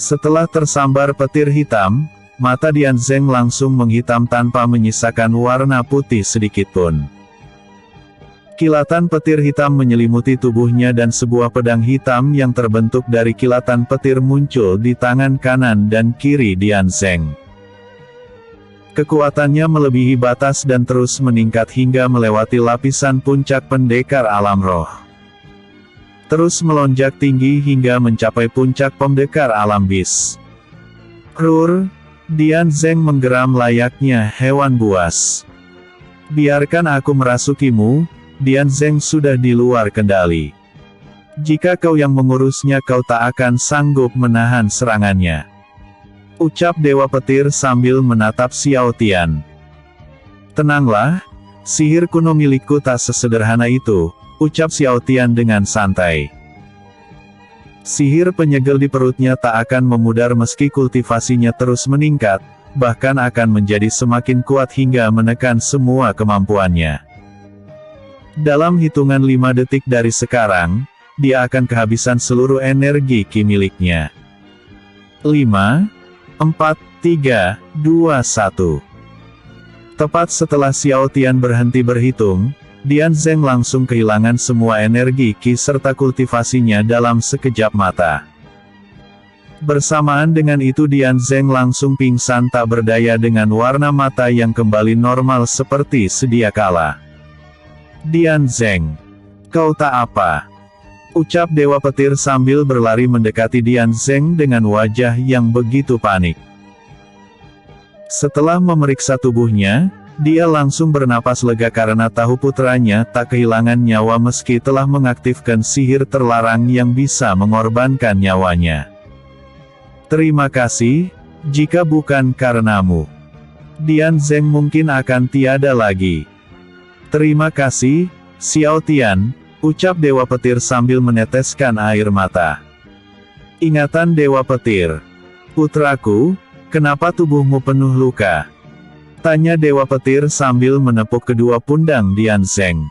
Setelah tersambar petir hitam, mata Dian Zeng langsung menghitam tanpa menyisakan warna putih sedikitpun. Kilatan petir hitam menyelimuti tubuhnya dan sebuah pedang hitam yang terbentuk dari kilatan petir muncul di tangan kanan dan kiri Dian Zeng. Kekuatannya melebihi batas dan terus meningkat hingga melewati lapisan puncak pendekar alam roh. Terus melonjak tinggi hingga mencapai puncak pendekar alam bis. Rur, Dian Zeng menggeram layaknya hewan buas. Biarkan aku merasukimu, Dian Zeng sudah di luar kendali. Jika kau yang mengurusnya kau tak akan sanggup menahan serangannya. Ucap Dewa Petir sambil menatap Xiao Tian. Tenanglah, sihir kuno milikku tak sesederhana itu, ucap Xiao Tian dengan santai. Sihir penyegel di perutnya tak akan memudar meski kultivasinya terus meningkat, bahkan akan menjadi semakin kuat hingga menekan semua kemampuannya. Dalam hitungan 5 detik dari sekarang, dia akan kehabisan seluruh energi ki miliknya. 5, 4, 3, 2, 1. Tepat setelah Xiao Tian berhenti berhitung, Dian Zeng langsung kehilangan semua energi ki serta kultivasinya dalam sekejap mata. Bersamaan dengan itu Dian Zeng langsung pingsan tak berdaya dengan warna mata yang kembali normal seperti sedia kala. Dian Zeng, kau tak apa? Ucap Dewa Petir sambil berlari mendekati Dian Zeng dengan wajah yang begitu panik. Setelah memeriksa tubuhnya, dia langsung bernapas lega karena tahu putranya tak kehilangan nyawa meski telah mengaktifkan sihir terlarang yang bisa mengorbankan nyawanya. Terima kasih, jika bukan karenamu, Dian Zeng mungkin akan tiada lagi. Terima kasih, Xiao Tian, ucap Dewa Petir sambil meneteskan air mata. Ingatan Dewa Petir. Putraku, kenapa tubuhmu penuh luka? Tanya Dewa Petir sambil menepuk kedua pundang Dian Zeng.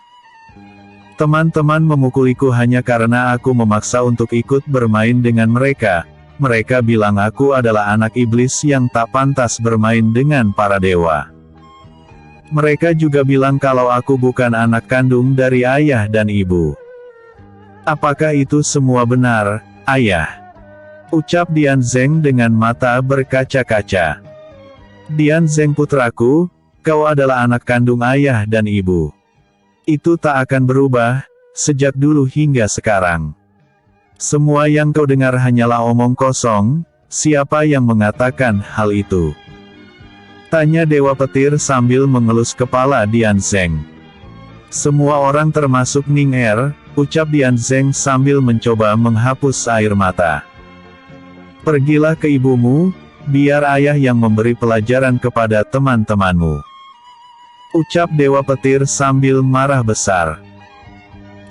Teman-teman memukuliku hanya karena aku memaksa untuk ikut bermain dengan mereka. Mereka bilang aku adalah anak iblis yang tak pantas bermain dengan para dewa. Mereka juga bilang kalau aku bukan anak kandung dari ayah dan ibu. Apakah itu semua benar, ayah? Ucap Dian Zeng dengan mata berkaca-kaca. Dian Zeng putraku, kau adalah anak kandung ayah dan ibu. Itu tak akan berubah, sejak dulu hingga sekarang. Semua yang kau dengar hanyalah omong kosong, siapa yang mengatakan hal itu? Tanya Dewa Petir sambil mengelus kepala Dian Zeng. Semua orang termasuk Ning Er, ucap Dian Zeng sambil mencoba menghapus air mata. Pergilah ke ibumu, biar ayah yang memberi pelajaran kepada teman-temanmu. Ucap Dewa Petir sambil marah besar.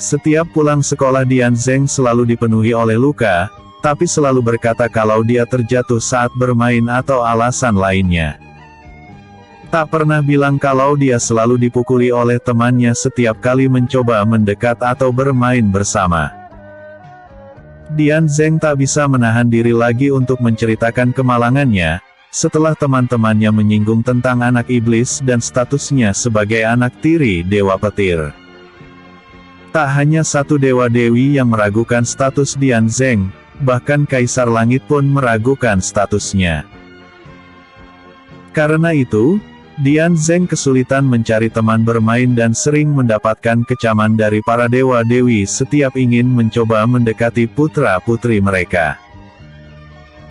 Setiap pulang sekolah Dian Zeng selalu dipenuhi oleh luka, tapi selalu berkata kalau dia terjatuh saat bermain atau alasan lainnya. Tak pernah bilang kalau dia selalu dipukuli oleh temannya setiap kali mencoba mendekat atau bermain bersama. Dian Zeng tak bisa menahan diri lagi untuk menceritakan kemalangannya, setelah teman-temannya menyinggung tentang anak iblis dan statusnya sebagai anak tiri Dewa Petir. Tak hanya satu dewa-dewi yang meragukan status Dian Zeng, bahkan Kaisar Langit pun meragukan statusnya. Karena itu, Dian Zeng kesulitan mencari teman bermain dan sering mendapatkan kecaman dari para dewa-dewi setiap ingin mencoba mendekati putra-putri mereka.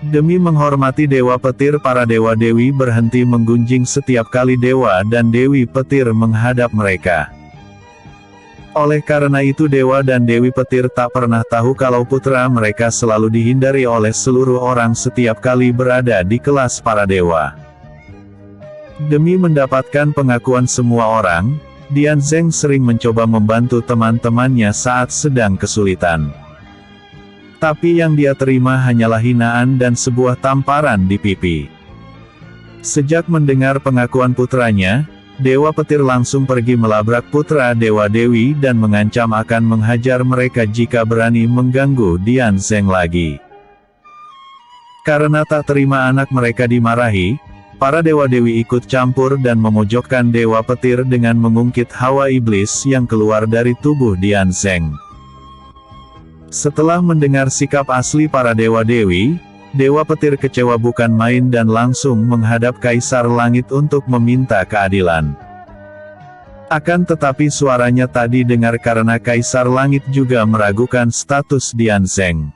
Demi menghormati Dewa Petir, para dewa-dewi berhenti menggunjing setiap kali dewa dan dewi petir menghadap mereka. Oleh karena itu Dewa dan Dewi Petir tak pernah tahu kalau putra mereka selalu dihindari oleh seluruh orang setiap kali berada di kelas para dewa. Demi mendapatkan pengakuan semua orang, Dian Zeng sering mencoba membantu teman-temannya saat sedang kesulitan. Tapi yang dia terima hanyalah hinaan dan sebuah tamparan di pipi. Sejak mendengar pengakuan putranya, Dewa Petir langsung pergi melabrak putra dewa-dewi dan mengancam akan menghajar mereka jika berani mengganggu Dian Zeng lagi. Karena tak terima anak mereka dimarahi, para dewa-dewi ikut campur dan memojokkan Dewa Petir dengan mengungkit hawa iblis yang keluar dari tubuh Dian Zeng. Setelah mendengar sikap asli para dewa-dewi, Dewa Petir kecewa bukan main dan langsung menghadap Kaisar Langit untuk meminta keadilan. Akan tetapi suaranya tak didengar karena Kaisar Langit juga meragukan status Dian Zeng.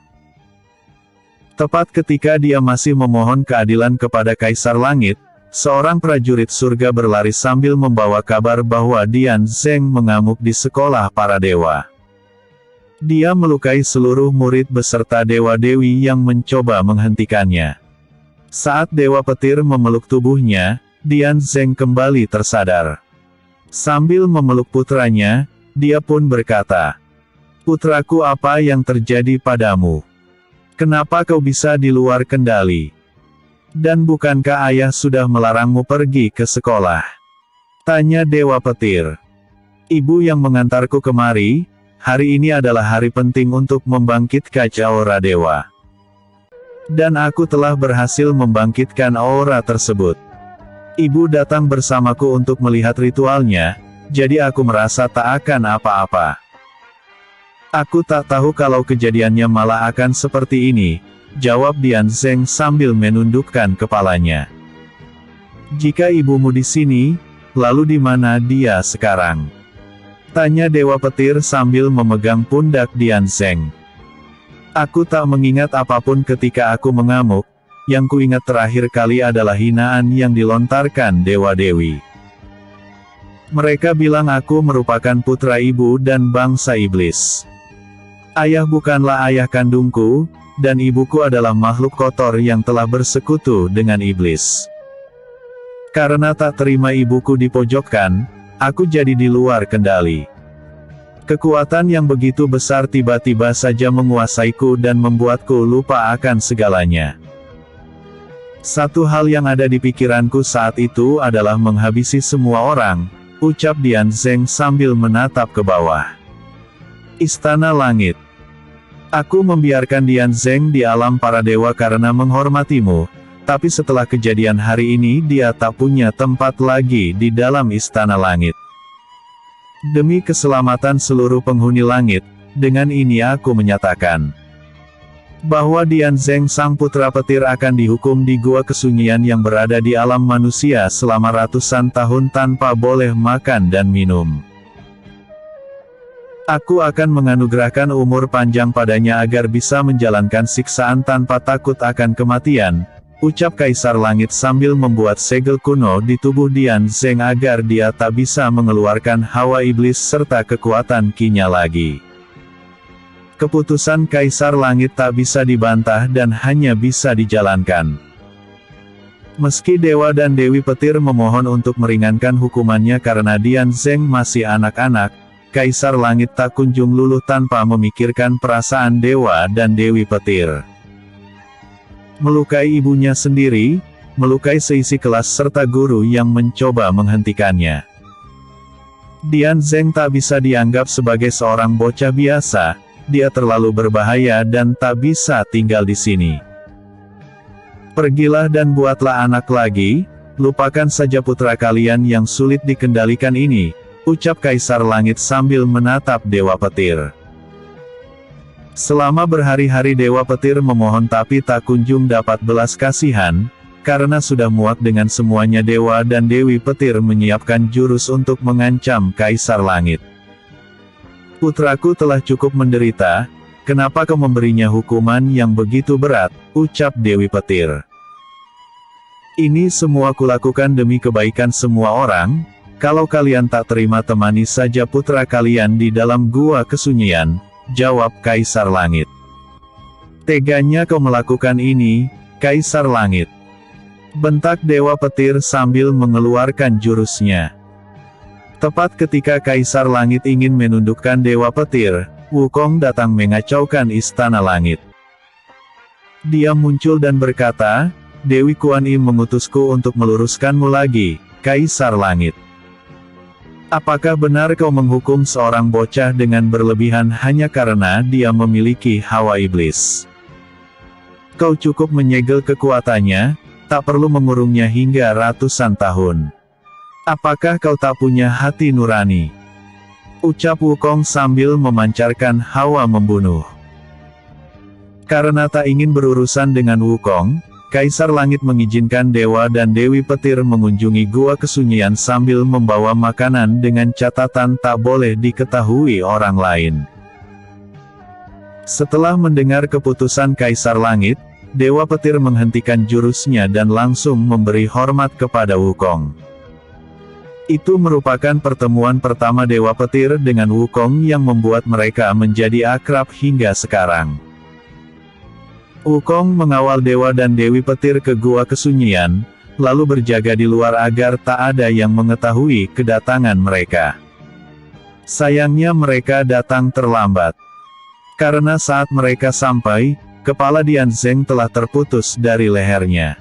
Tepat ketika dia masih memohon keadilan kepada Kaisar Langit, seorang prajurit surga berlari sambil membawa kabar bahwa Dian Zeng mengamuk di sekolah para dewa. Dia melukai seluruh murid beserta dewa-dewi yang mencoba menghentikannya. Saat Dewa Petir memeluk tubuhnya, Dian Zeng kembali tersadar. Sambil memeluk putranya, dia pun berkata, "Putraku, apa yang terjadi padamu? Kenapa kau bisa di luar kendali? Dan bukankah ayah sudah melarangmu pergi ke sekolah?" Tanya Dewa Petir. "Ibu yang mengantarku kemari, hari ini adalah hari penting untuk membangkitkan aura dewa. Dan aku telah berhasil membangkitkan aura tersebut. Ibu datang bersamaku untuk melihat ritualnya, jadi aku merasa tak akan apa-apa. Aku tak tahu kalau kejadiannya malah akan seperti ini," jawab Dian Zeng sambil menundukkan kepalanya. "Jika ibumu di sini, lalu di mana dia sekarang?" Tanya Dewa Petir sambil memegang pundak Dian Zeng. "Aku tak mengingat apapun ketika aku mengamuk, yang kuingat terakhir kali adalah hinaan yang dilontarkan dewa-dewi. Mereka bilang aku merupakan putra ibu dan bangsa iblis. Ayah bukanlah ayah kandungku, dan ibuku adalah makhluk kotor yang telah bersekutu dengan iblis. Karena tak terima ibuku dipojokkan, aku jadi di luar kendali. Kekuatan yang begitu besar tiba-tiba saja menguasaiku dan membuatku lupa akan segalanya. Satu hal yang ada di pikiranku saat itu adalah menghabisi semua orang," ucap Dian Zeng sambil menatap ke bawah. Istana Langit. "Aku membiarkan Dian Zeng di alam para dewa karena menghormatimu, tapi setelah kejadian hari ini dia tak punya tempat lagi di dalam Istana Langit. Demi keselamatan seluruh penghuni langit, dengan ini aku menyatakan bahwa Dian Zeng sang putra petir akan dihukum di gua kesunyian yang berada di alam manusia selama ratusan tahun tanpa boleh makan dan minum. Aku akan menganugerahkan umur panjang padanya agar bisa menjalankan siksaan tanpa takut akan kematian," ucap Kaisar Langit sambil membuat segel kuno di tubuh Dian Zeng agar dia tak bisa mengeluarkan hawa iblis serta kekuatan Qi-nya lagi. Keputusan Kaisar Langit tak bisa dibantah dan hanya bisa dijalankan. Meski Dewa dan Dewi Petir memohon untuk meringankan hukumannya karena Dian Zeng masih anak-anak, Kaisar Langit tak kunjung luluh tanpa memikirkan perasaan Dewa dan Dewi Petir. Melukai ibunya sendiri, melukai seisi kelas serta guru yang mencoba menghentikannya. Dian Zeng tak bisa dianggap sebagai seorang bocah biasa, dia terlalu berbahaya dan tak bisa tinggal di sini. Pergilah dan buatlah anak lagi, lupakan saja putra kalian yang sulit dikendalikan ini, ucap Kaisar Langit sambil menatap Dewa Petir. Selama berhari-hari Dewa Petir memohon tapi tak kunjung dapat belas kasihan, karena sudah muak dengan semuanya Dewa dan Dewi Petir menyiapkan jurus untuk mengancam Kaisar Langit. "Putraku telah cukup menderita, kenapa kau memberinya hukuman yang begitu berat?" ucap Dewi Petir. "Ini semua kulakukan demi kebaikan semua orang. Kalau kalian tak terima temani saja putra kalian di dalam gua kesunyian," jawab Kaisar Langit. "Teganya kau melakukan ini, Kaisar Langit," bentak Dewa Petir sambil mengeluarkan jurusnya. Tepat ketika Kaisar Langit ingin menundukkan Dewa Petir, Wukong datang mengacaukan Istana Langit. Dia muncul dan berkata, "Dewi Kuan Im mengutusku untuk meluruskanmu lagi, Kaisar Langit. Apakah benar kau menghukum seorang bocah dengan berlebihan hanya karena dia memiliki hawa iblis?" Kau cukup menyegel kekuatannya, tak perlu mengurungnya hingga ratusan tahun. Apakah kau tak punya hati nurani? Ucap Wukong sambil memancarkan hawa membunuh. Karena tak ingin berurusan dengan Wukong, Kaisar Langit mengizinkan Dewa dan Dewi Petir mengunjungi Gua Kesunyian sambil membawa makanan dengan catatan tak boleh diketahui orang lain. Setelah mendengar keputusan Kaisar Langit, Dewa Petir menghentikan jurusnya dan langsung memberi hormat kepada Wukong. Itu merupakan pertemuan pertama Dewa Petir dengan Wukong yang membuat mereka menjadi akrab hingga sekarang. Wukong mengawal Dewa dan Dewi Petir ke Gua Kesunyian, lalu berjaga di luar agar tak ada yang mengetahui kedatangan mereka. Sayangnya mereka datang terlambat. Karena saat mereka sampai, kepala Dian Zeng telah terputus dari lehernya.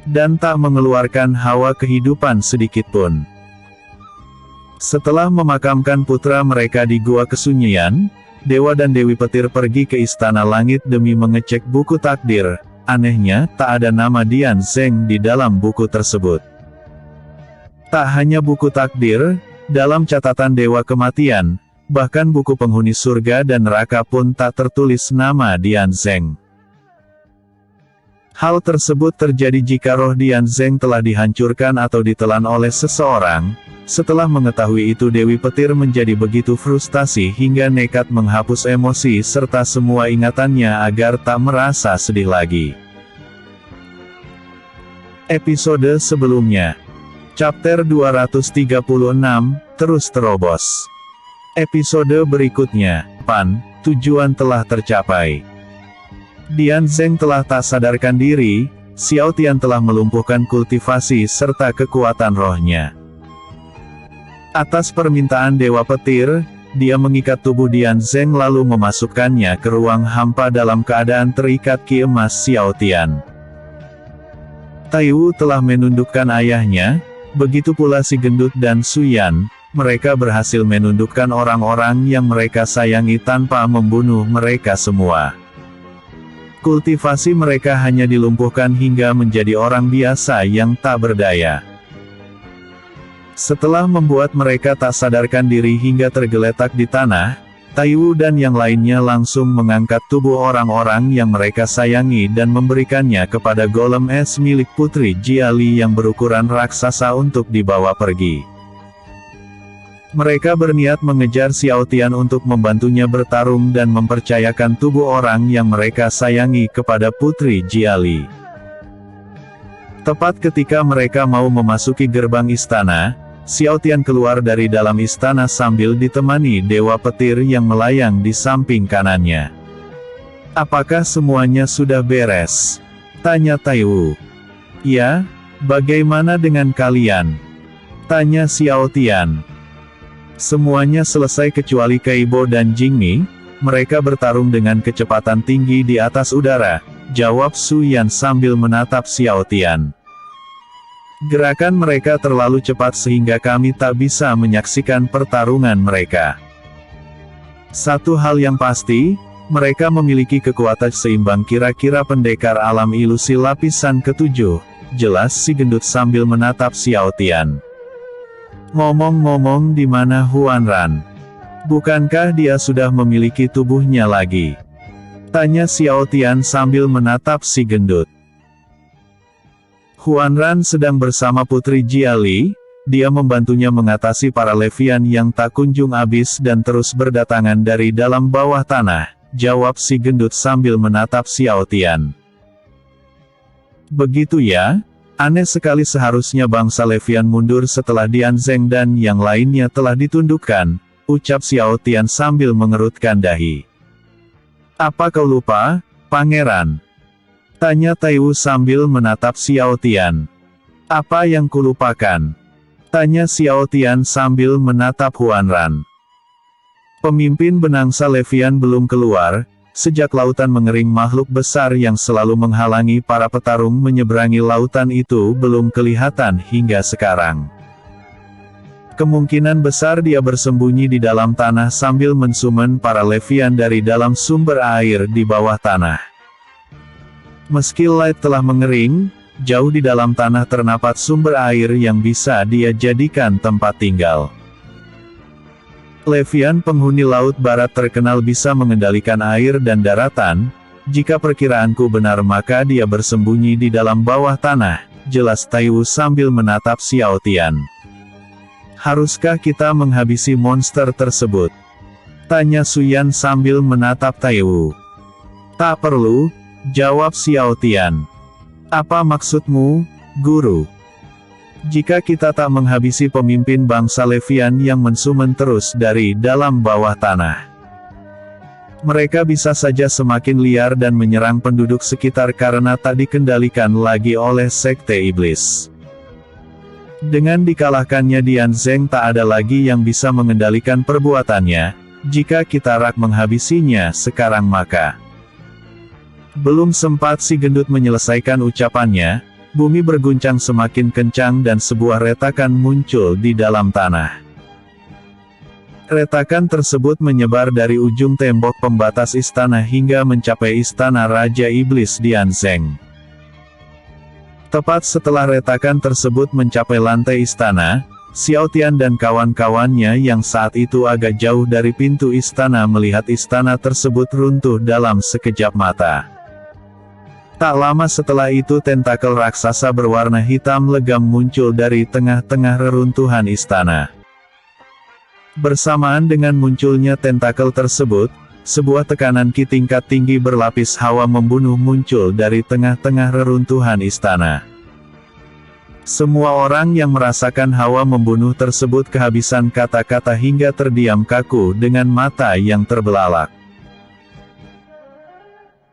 Dan tak mengeluarkan hawa kehidupan sedikitpun. Setelah memakamkan putra mereka di Gua Kesunyian, Dewa dan Dewi Petir pergi ke Istana Langit demi mengecek buku takdir. Anehnya, tak ada nama Dian Zeng di dalam buku tersebut. Tak hanya buku takdir, dalam catatan Dewa Kematian, bahkan buku penghuni surga dan neraka pun tak tertulis nama Dian Zeng. Hal tersebut terjadi jika roh Dian Zeng telah dihancurkan atau ditelan oleh seseorang. Setelah mengetahui itu Dewi Petir menjadi begitu frustasi hingga nekat menghapus emosi serta semua ingatannya agar tak merasa sedih lagi. Episode sebelumnya. Chapter 236, terus terobos. Episode berikutnya, Pan, tujuan telah tercapai. Dian Zeng telah tak sadarkan diri, Xiao Tian telah melumpuhkan kultivasi serta kekuatan rohnya. Atas permintaan Dewa Petir, dia mengikat tubuh Dian Zeng lalu memasukkannya ke ruang hampa dalam keadaan terikat ki emas Xiao Tian. Tai Wu telah menundukkan ayahnya, begitu pula si gendut dan Su Yan, mereka berhasil menundukkan orang-orang yang mereka sayangi tanpa membunuh mereka semua. Kultivasi mereka hanya dilumpuhkan hingga menjadi orang biasa yang tak berdaya. Setelah membuat mereka tak sadarkan diri hingga tergeletak di tanah, Tai Wu dan yang lainnya langsung mengangkat tubuh orang-orang yang mereka sayangi dan memberikannya kepada golem es milik Putri Jiali yang berukuran raksasa untuk dibawa pergi. Mereka berniat mengejar Xiao Tian untuk membantunya bertarung dan mempercayakan tubuh orang yang mereka sayangi kepada Putri Jiali. Tepat ketika mereka mau memasuki gerbang istana, Xiao Tian keluar dari dalam istana sambil ditemani Dewa Petir yang melayang di samping kanannya. "Apakah semuanya sudah beres?" tanya Tai Wu. "Ya, bagaimana dengan kalian?" tanya Xiao Tian. "Semuanya selesai kecuali Kaibo dan Jingmi, mereka bertarung dengan kecepatan tinggi di atas udara," jawab Su Yan sambil menatap Xiao Tian. "Gerakan mereka terlalu cepat sehingga kami tak bisa menyaksikan pertarungan mereka. Satu hal yang pasti, mereka memiliki kekuatan seimbang kira-kira pendekar alam ilusi lapisan ke-7, jelas si gendut sambil menatap Xiao Tian. "Ngomong-ngomong di mana Huan Ran? Bukankah dia sudah memiliki tubuhnya lagi?" tanya Xiao Tian sambil menatap si gendut. "Huan Ran sedang bersama Putri Jiali, dia membantunya mengatasi para Levian yang tak kunjung habis dan terus berdatangan dari dalam bawah tanah," jawab si gendut sambil menatap Xiao Tian. "Begitu ya? Aneh sekali, seharusnya bangsa Levian mundur setelah Dian Zeng dan yang lainnya telah ditundukkan," ucap Xiao Tian sambil mengerutkan dahi. "Apa kau lupa, Pangeran?" tanya Tai Wu sambil menatap Xiao Tian. "Apa yang kulupakan?" tanya Xiao Tian sambil menatap Huan Ran. Pemimpin benangsa Levian belum keluar, sejak lautan mengering makhluk besar yang selalu menghalangi para petarung menyeberangi lautan itu belum kelihatan hingga sekarang. Kemungkinan besar dia bersembunyi di dalam tanah sambil mensumen para Levian dari dalam sumber air di bawah tanah. Meski Light telah mengering, jauh di dalam tanah terdapat sumber air yang bisa dia jadikan tempat tinggal. Levian penghuni Laut Barat terkenal bisa mengendalikan air dan daratan. Jika perkiraanku benar maka dia bersembunyi di dalam bawah tanah, jelas Taiwu sambil menatap Xiao Tian. Haruskah kita menghabisi monster tersebut? Tanya Suyan sambil menatap Taiwu. Tak perlu, jawab Xiao Tian. Apa maksudmu, Guru? Jika kita tak menghabisi pemimpin bangsa Levian yang mensumen terus dari dalam bawah tanah, mereka bisa saja semakin liar dan menyerang penduduk sekitar karena tak dikendalikan lagi oleh Sekte Iblis. Dengan dikalahkannya Dian Zeng tak ada lagi yang bisa mengendalikan perbuatannya. Jika kita rak menghabisinya sekarang maka... Belum sempat si gendut menyelesaikan ucapannya, bumi berguncang semakin kencang dan sebuah retakan muncul di dalam tanah. Retakan tersebut menyebar dari ujung tembok pembatas istana hingga mencapai istana Raja Iblis Dian Zeng. Tepat setelah retakan tersebut mencapai lantai istana, Xiao Tian dan kawan-kawannya yang saat itu agak jauh dari pintu istana melihat istana tersebut runtuh dalam sekejap mata. Tak lama setelah itu tentakel raksasa berwarna hitam legam muncul dari tengah-tengah reruntuhan istana. Bersamaan dengan munculnya tentakel tersebut, sebuah tekanan ki tingkat tinggi berlapis hawa membunuh muncul dari tengah-tengah reruntuhan istana. Semua orang yang merasakan hawa membunuh tersebut kehabisan kata-kata hingga terdiam kaku dengan mata yang terbelalak.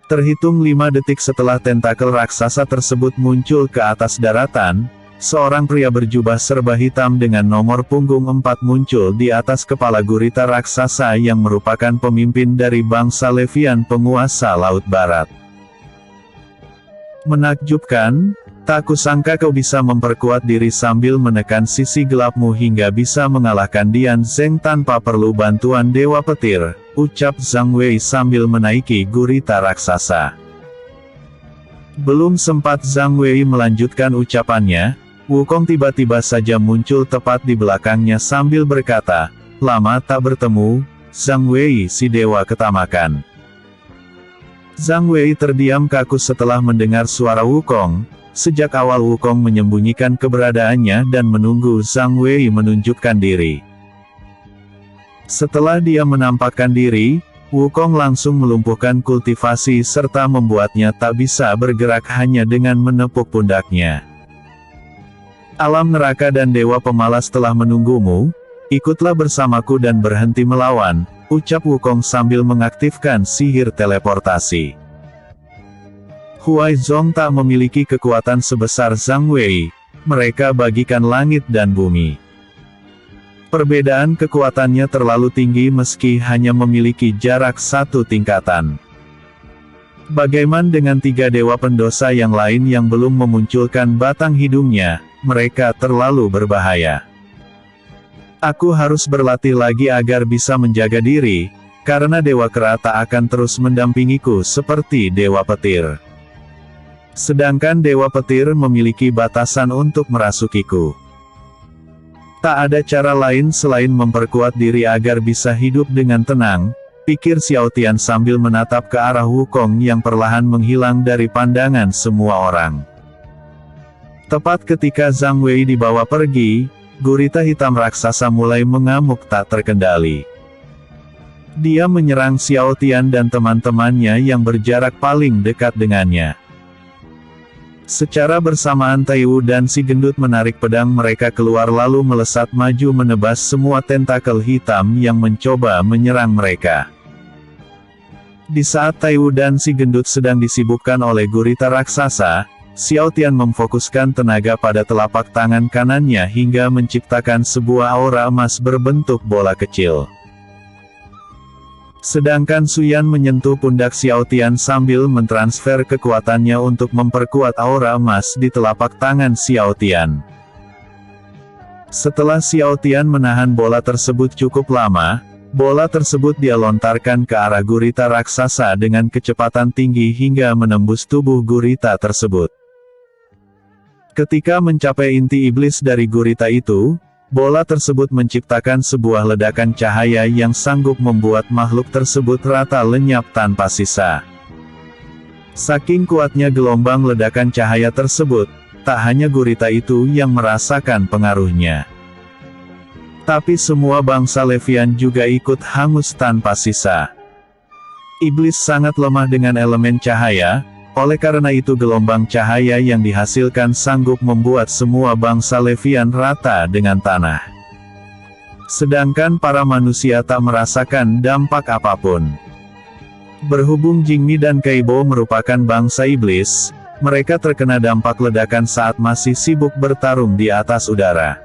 Terhitung 5 detik setelah tentakel raksasa tersebut muncul ke atas daratan, seorang pria berjubah serba hitam dengan nomor punggung 4 muncul di atas kepala gurita raksasa yang merupakan pemimpin dari bangsa Levian penguasa Laut Barat. Menakjubkan, tak kusangka kau bisa memperkuat diri sambil menekan sisi gelapmu hingga bisa mengalahkan Dian Zeng tanpa perlu bantuan Dewa Petir, ucap Zhang Wei sambil menaiki gurita raksasa. Belum sempat Zhang Wei melanjutkan ucapannya, Wukong tiba-tiba saja muncul tepat di belakangnya sambil berkata, "Lama tak bertemu, Zhang Wei si Dewa Ketamakan." Zhang Wei terdiam kaku setelah mendengar suara Wukong. Sejak awal Wukong menyembunyikan keberadaannya dan menunggu Zhang Wei menunjukkan diri. Setelah dia menampakkan diri, Wukong langsung melumpuhkan kultivasi serta membuatnya tak bisa bergerak hanya dengan menepuk pundaknya. Alam neraka dan dewa pemalas telah menunggumu, ikutlah bersamaku dan berhenti melawan, ucap Wukong sambil mengaktifkan sihir teleportasi. Huaizong tak memiliki kekuatan sebesar Zhang Wei, mereka bagikan langit dan bumi. Perbedaan kekuatannya terlalu tinggi meski hanya memiliki jarak 1 tingkatan. Bagaimana dengan 3 dewa pendosa yang lain yang belum memunculkan batang hidungnya? Mereka terlalu berbahaya. Aku harus berlatih lagi agar bisa menjaga diri, karena Dewa Kera tak akan terus mendampingiku seperti Dewa Petir. Sedangkan Dewa Petir memiliki batasan untuk merasukiku. Tak ada cara lain selain memperkuat diri agar bisa hidup dengan tenang, pikir Xiao Tian sambil menatap ke arah Wukong yang perlahan menghilang dari pandangan semua orang. Tepat ketika Zhang Wei dibawa pergi, gurita hitam raksasa mulai mengamuk tak terkendali. Dia menyerang Xiao Tian dan teman-temannya yang berjarak paling dekat dengannya. Secara bersamaan Taiwu dan si gendut menarik pedang mereka keluar lalu melesat maju menebas semua tentakel hitam yang mencoba menyerang mereka. Di saat Taiwu dan si gendut sedang disibukkan oleh gurita raksasa, Xiao Tian memfokuskan tenaga pada telapak tangan kanannya hingga menciptakan sebuah aura emas berbentuk bola kecil. Sedangkan Suyan menyentuh pundak Xiao Tian sambil mentransfer kekuatannya untuk memperkuat aura emas di telapak tangan Xiao Tian. Setelah Xiao Tian menahan bola tersebut cukup lama, Bola tersebut dia lontarkan ke arah gurita raksasa dengan kecepatan tinggi hingga menembus tubuh gurita tersebut. Ketika mencapai inti iblis dari gurita itu, bola tersebut menciptakan sebuah ledakan cahaya yang sanggup membuat makhluk tersebut rata lenyap tanpa sisa. Saking kuatnya gelombang ledakan cahaya tersebut, tak hanya gurita itu yang merasakan pengaruhnya, tapi semua bangsa Levian juga ikut hangus tanpa sisa. Iblis sangat lemah dengan elemen cahaya, oleh karena itu gelombang cahaya yang dihasilkan sanggup membuat semua bangsa Levian rata dengan tanah. Sedangkan para manusia tak merasakan dampak apapun. Berhubung Jingmi dan Kaibo merupakan bangsa iblis, mereka terkena dampak ledakan saat masih sibuk bertarung di atas udara.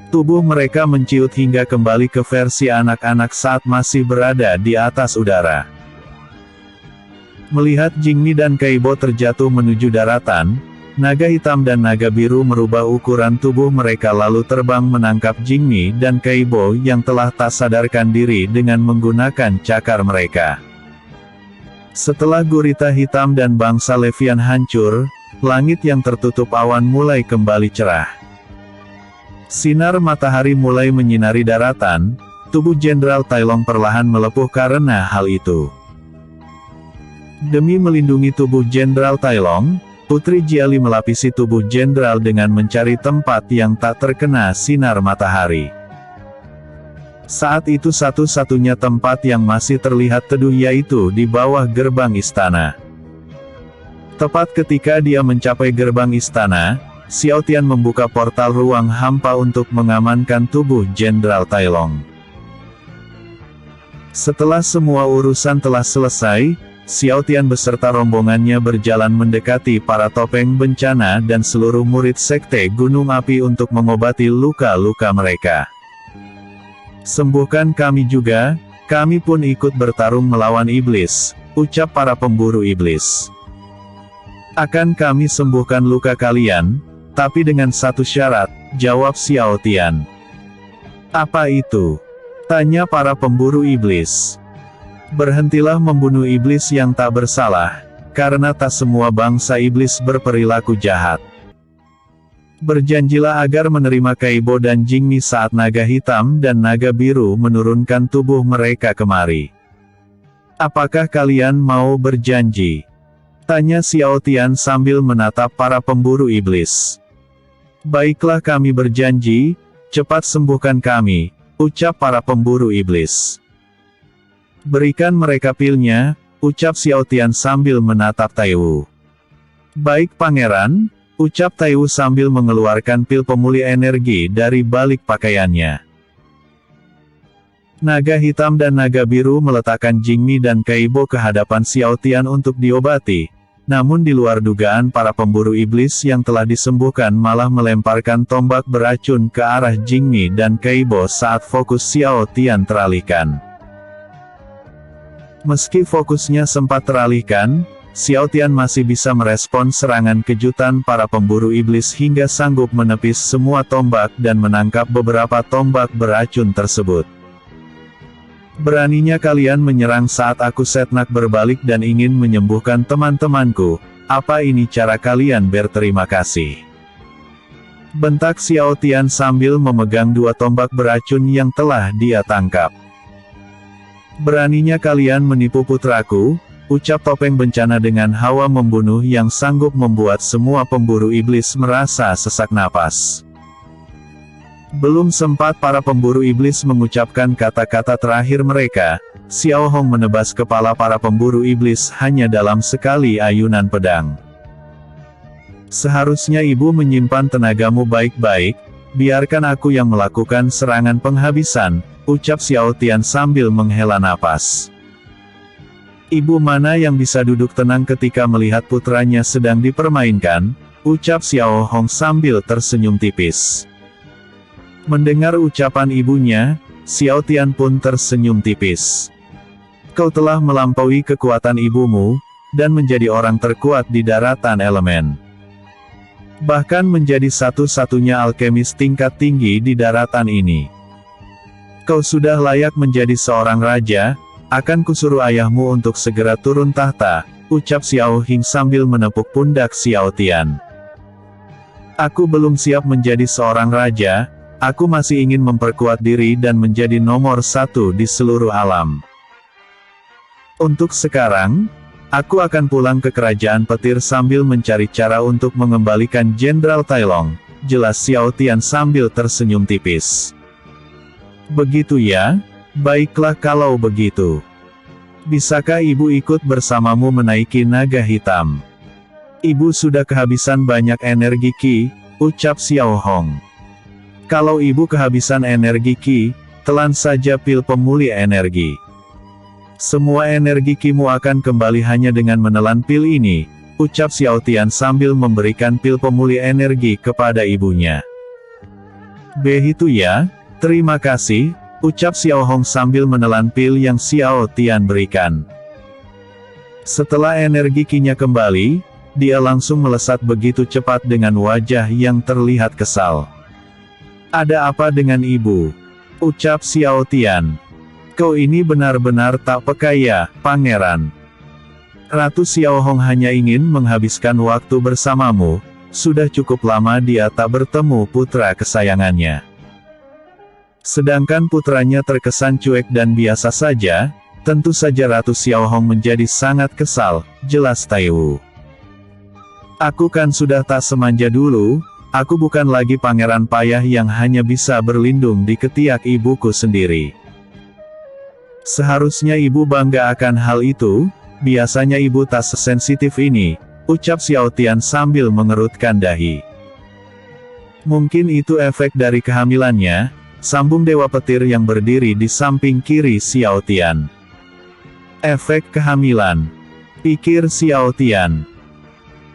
Tubuh mereka menciut hingga kembali ke versi anak-anak saat masih berada di atas udara. Melihat Jingmi dan Kaibo terjatuh menuju daratan, naga hitam dan naga biru merubah ukuran tubuh mereka lalu terbang menangkap Jingmi dan Kaibo yang telah tak sadarkan diri dengan menggunakan cakar mereka. Setelah gurita hitam dan bangsa Levian hancur, langit yang tertutup awan mulai kembali cerah. Sinar matahari mulai menyinari daratan, tubuh Jenderal Tai Long perlahan melepuh karena hal itu. Demi melindungi tubuh Jenderal Tai Long, Putri Jiali melapisi tubuh Jenderal dengan mencari tempat yang tak terkena sinar matahari. Saat itu satu-satunya tempat yang masih terlihat teduh yaitu di bawah gerbang istana. Tepat ketika dia mencapai gerbang istana, Xiao Tian membuka portal ruang hampa untuk mengamankan tubuh Jenderal Tai Long. Setelah semua urusan telah selesai, Xiao Tian beserta rombongannya berjalan mendekati para topeng bencana dan seluruh murid sekte Gunung Api untuk mengobati luka-luka mereka. "Sembuhkan kami juga, kami pun ikut bertarung melawan iblis," ucap para pemburu iblis. "Akan kami sembuhkan luka kalian, tapi dengan satu syarat," jawab Xiao Tian. "Apa itu?" tanya para pemburu iblis. "Berhentilah membunuh iblis yang tak bersalah, karena tak semua bangsa iblis berperilaku jahat. Berjanjilah agar menerima Kaibo dan Jingmi saat naga hitam dan naga biru menurunkan tubuh mereka kemari. Apakah kalian mau berjanji?" tanya Xiao Tian sambil menatap para pemburu iblis. "Baiklah, kami berjanji, cepat sembuhkan kami," ucap para pemburu iblis. "Berikan mereka pilnya," ucap Xiao Tian sambil menatap Taiwu. "Baik pangeran," ucap Taiwu sambil mengeluarkan pil pemulih energi dari balik pakaiannya. Naga hitam dan naga biru meletakkan Jingmi dan Kaibo ke hadapan Xiao Tian untuk diobati. Namun di luar dugaan para pemburu iblis yang telah disembuhkan malah melemparkan tombak beracun ke arah Jingmi dan Kaibo saat fokus Xiao Tian teralihkan. Meski fokusnya sempat teralihkan, Xiao Tian masih bisa merespon serangan kejutan para pemburu iblis hingga sanggup menepis semua tombak dan menangkap beberapa tombak beracun tersebut. "Beraninya kalian menyerang saat aku setnak berbalik dan ingin menyembuhkan teman-temanku, apa ini cara kalian berterima kasih?" bentak Xiao Tian sambil memegang dua tombak beracun yang telah dia tangkap. "Beraninya kalian menipu putraku," ucap topeng bencana dengan hawa membunuh yang sanggup membuat semua pemburu iblis merasa sesak napas. Belum sempat para pemburu iblis mengucapkan kata-kata terakhir mereka, Xiao Hong menebas kepala para pemburu iblis hanya dalam sekali ayunan pedang. "Seharusnya ibu menyimpan tenagamu baik-baik, biarkan aku yang melakukan serangan penghabisan," ucap Xiao Tian sambil menghela napas. "Ibu mana yang bisa duduk tenang ketika melihat putranya sedang dipermainkan?" ucap Xiao Hong sambil tersenyum tipis. Mendengar ucapan ibunya, Xiao Tian pun tersenyum tipis. "Kau telah melampaui kekuatan ibumu, dan menjadi orang terkuat di daratan elemen. Bahkan menjadi satu-satunya alkemis tingkat tinggi di daratan ini. Kau sudah layak menjadi seorang raja, akan kusuruh ayahmu untuk segera turun tahta, ucap Xiao Hing sambil menepuk pundak Xiao Tian. Aku belum siap menjadi seorang raja, aku masih ingin memperkuat diri dan menjadi nomor satu di seluruh alam. Untuk sekarang, aku akan pulang ke kerajaan petir sambil mencari cara untuk mengembalikan Jenderal Tai Long, jelas Xiao Tian sambil tersenyum tipis. Begitu ya? Baiklah kalau begitu. Bisakah ibu ikut bersamamu menaiki naga hitam? Ibu sudah kehabisan banyak energi Qi, ucap Xiao Hong. Kalau ibu kehabisan energi Qi, telan saja pil pemulih energi. Semua energi Qi-mu akan kembali hanya dengan menelan pil ini, ucap Xiao Tian sambil memberikan pil pemulih energi kepada ibunya. Begitu ya? Terima kasih, ucap Xiao Hong sambil menelan pil yang Xiao Tian berikan. Setelah energi Qi-nya kembali, dia langsung melesat begitu cepat dengan wajah yang terlihat kesal. Ada apa dengan ibu? Ucap Xiao Tian. Kau ini benar-benar tak peka ya, pangeran. Ratu Xiao Hong hanya ingin menghabiskan waktu bersamamu, sudah cukup lama dia tak bertemu putra kesayangannya. Sedangkan putranya terkesan cuek dan biasa saja, tentu saja Ratu Xiao Hong menjadi sangat kesal, jelas Tai Wu. Aku kan sudah tak semanja dulu, aku bukan lagi pangeran payah yang hanya bisa berlindung di ketiak ibuku sendiri. Seharusnya ibu bangga akan hal itu, biasanya ibu tak sesensitif ini, ucap Xiao Tian sambil mengerutkan dahi. Mungkin itu efek dari kehamilannya, sambung Dewa Petir yang berdiri di samping kiri Xiao Tian. Efek kehamilan, pikir Xiao Tian.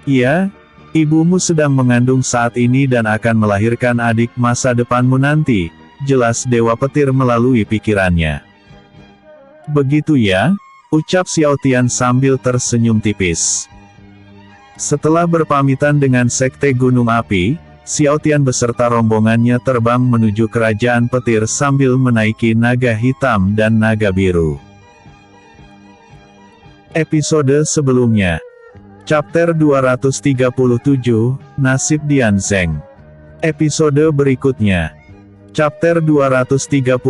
Iya, ibumu sedang mengandung saat ini dan akan melahirkan adik masa depanmu nanti, jelas Dewa Petir melalui pikirannya. Begitu ya, ucap Xiao Tian sambil tersenyum tipis. Setelah berpamitan dengan Sekte Gunung Api, Xiao Tian beserta rombongannya terbang menuju kerajaan petir sambil menaiki naga hitam dan naga biru. Episode sebelumnya. Chapter 237, Nasib Dian Zeng. Episode berikutnya. Chapter 239,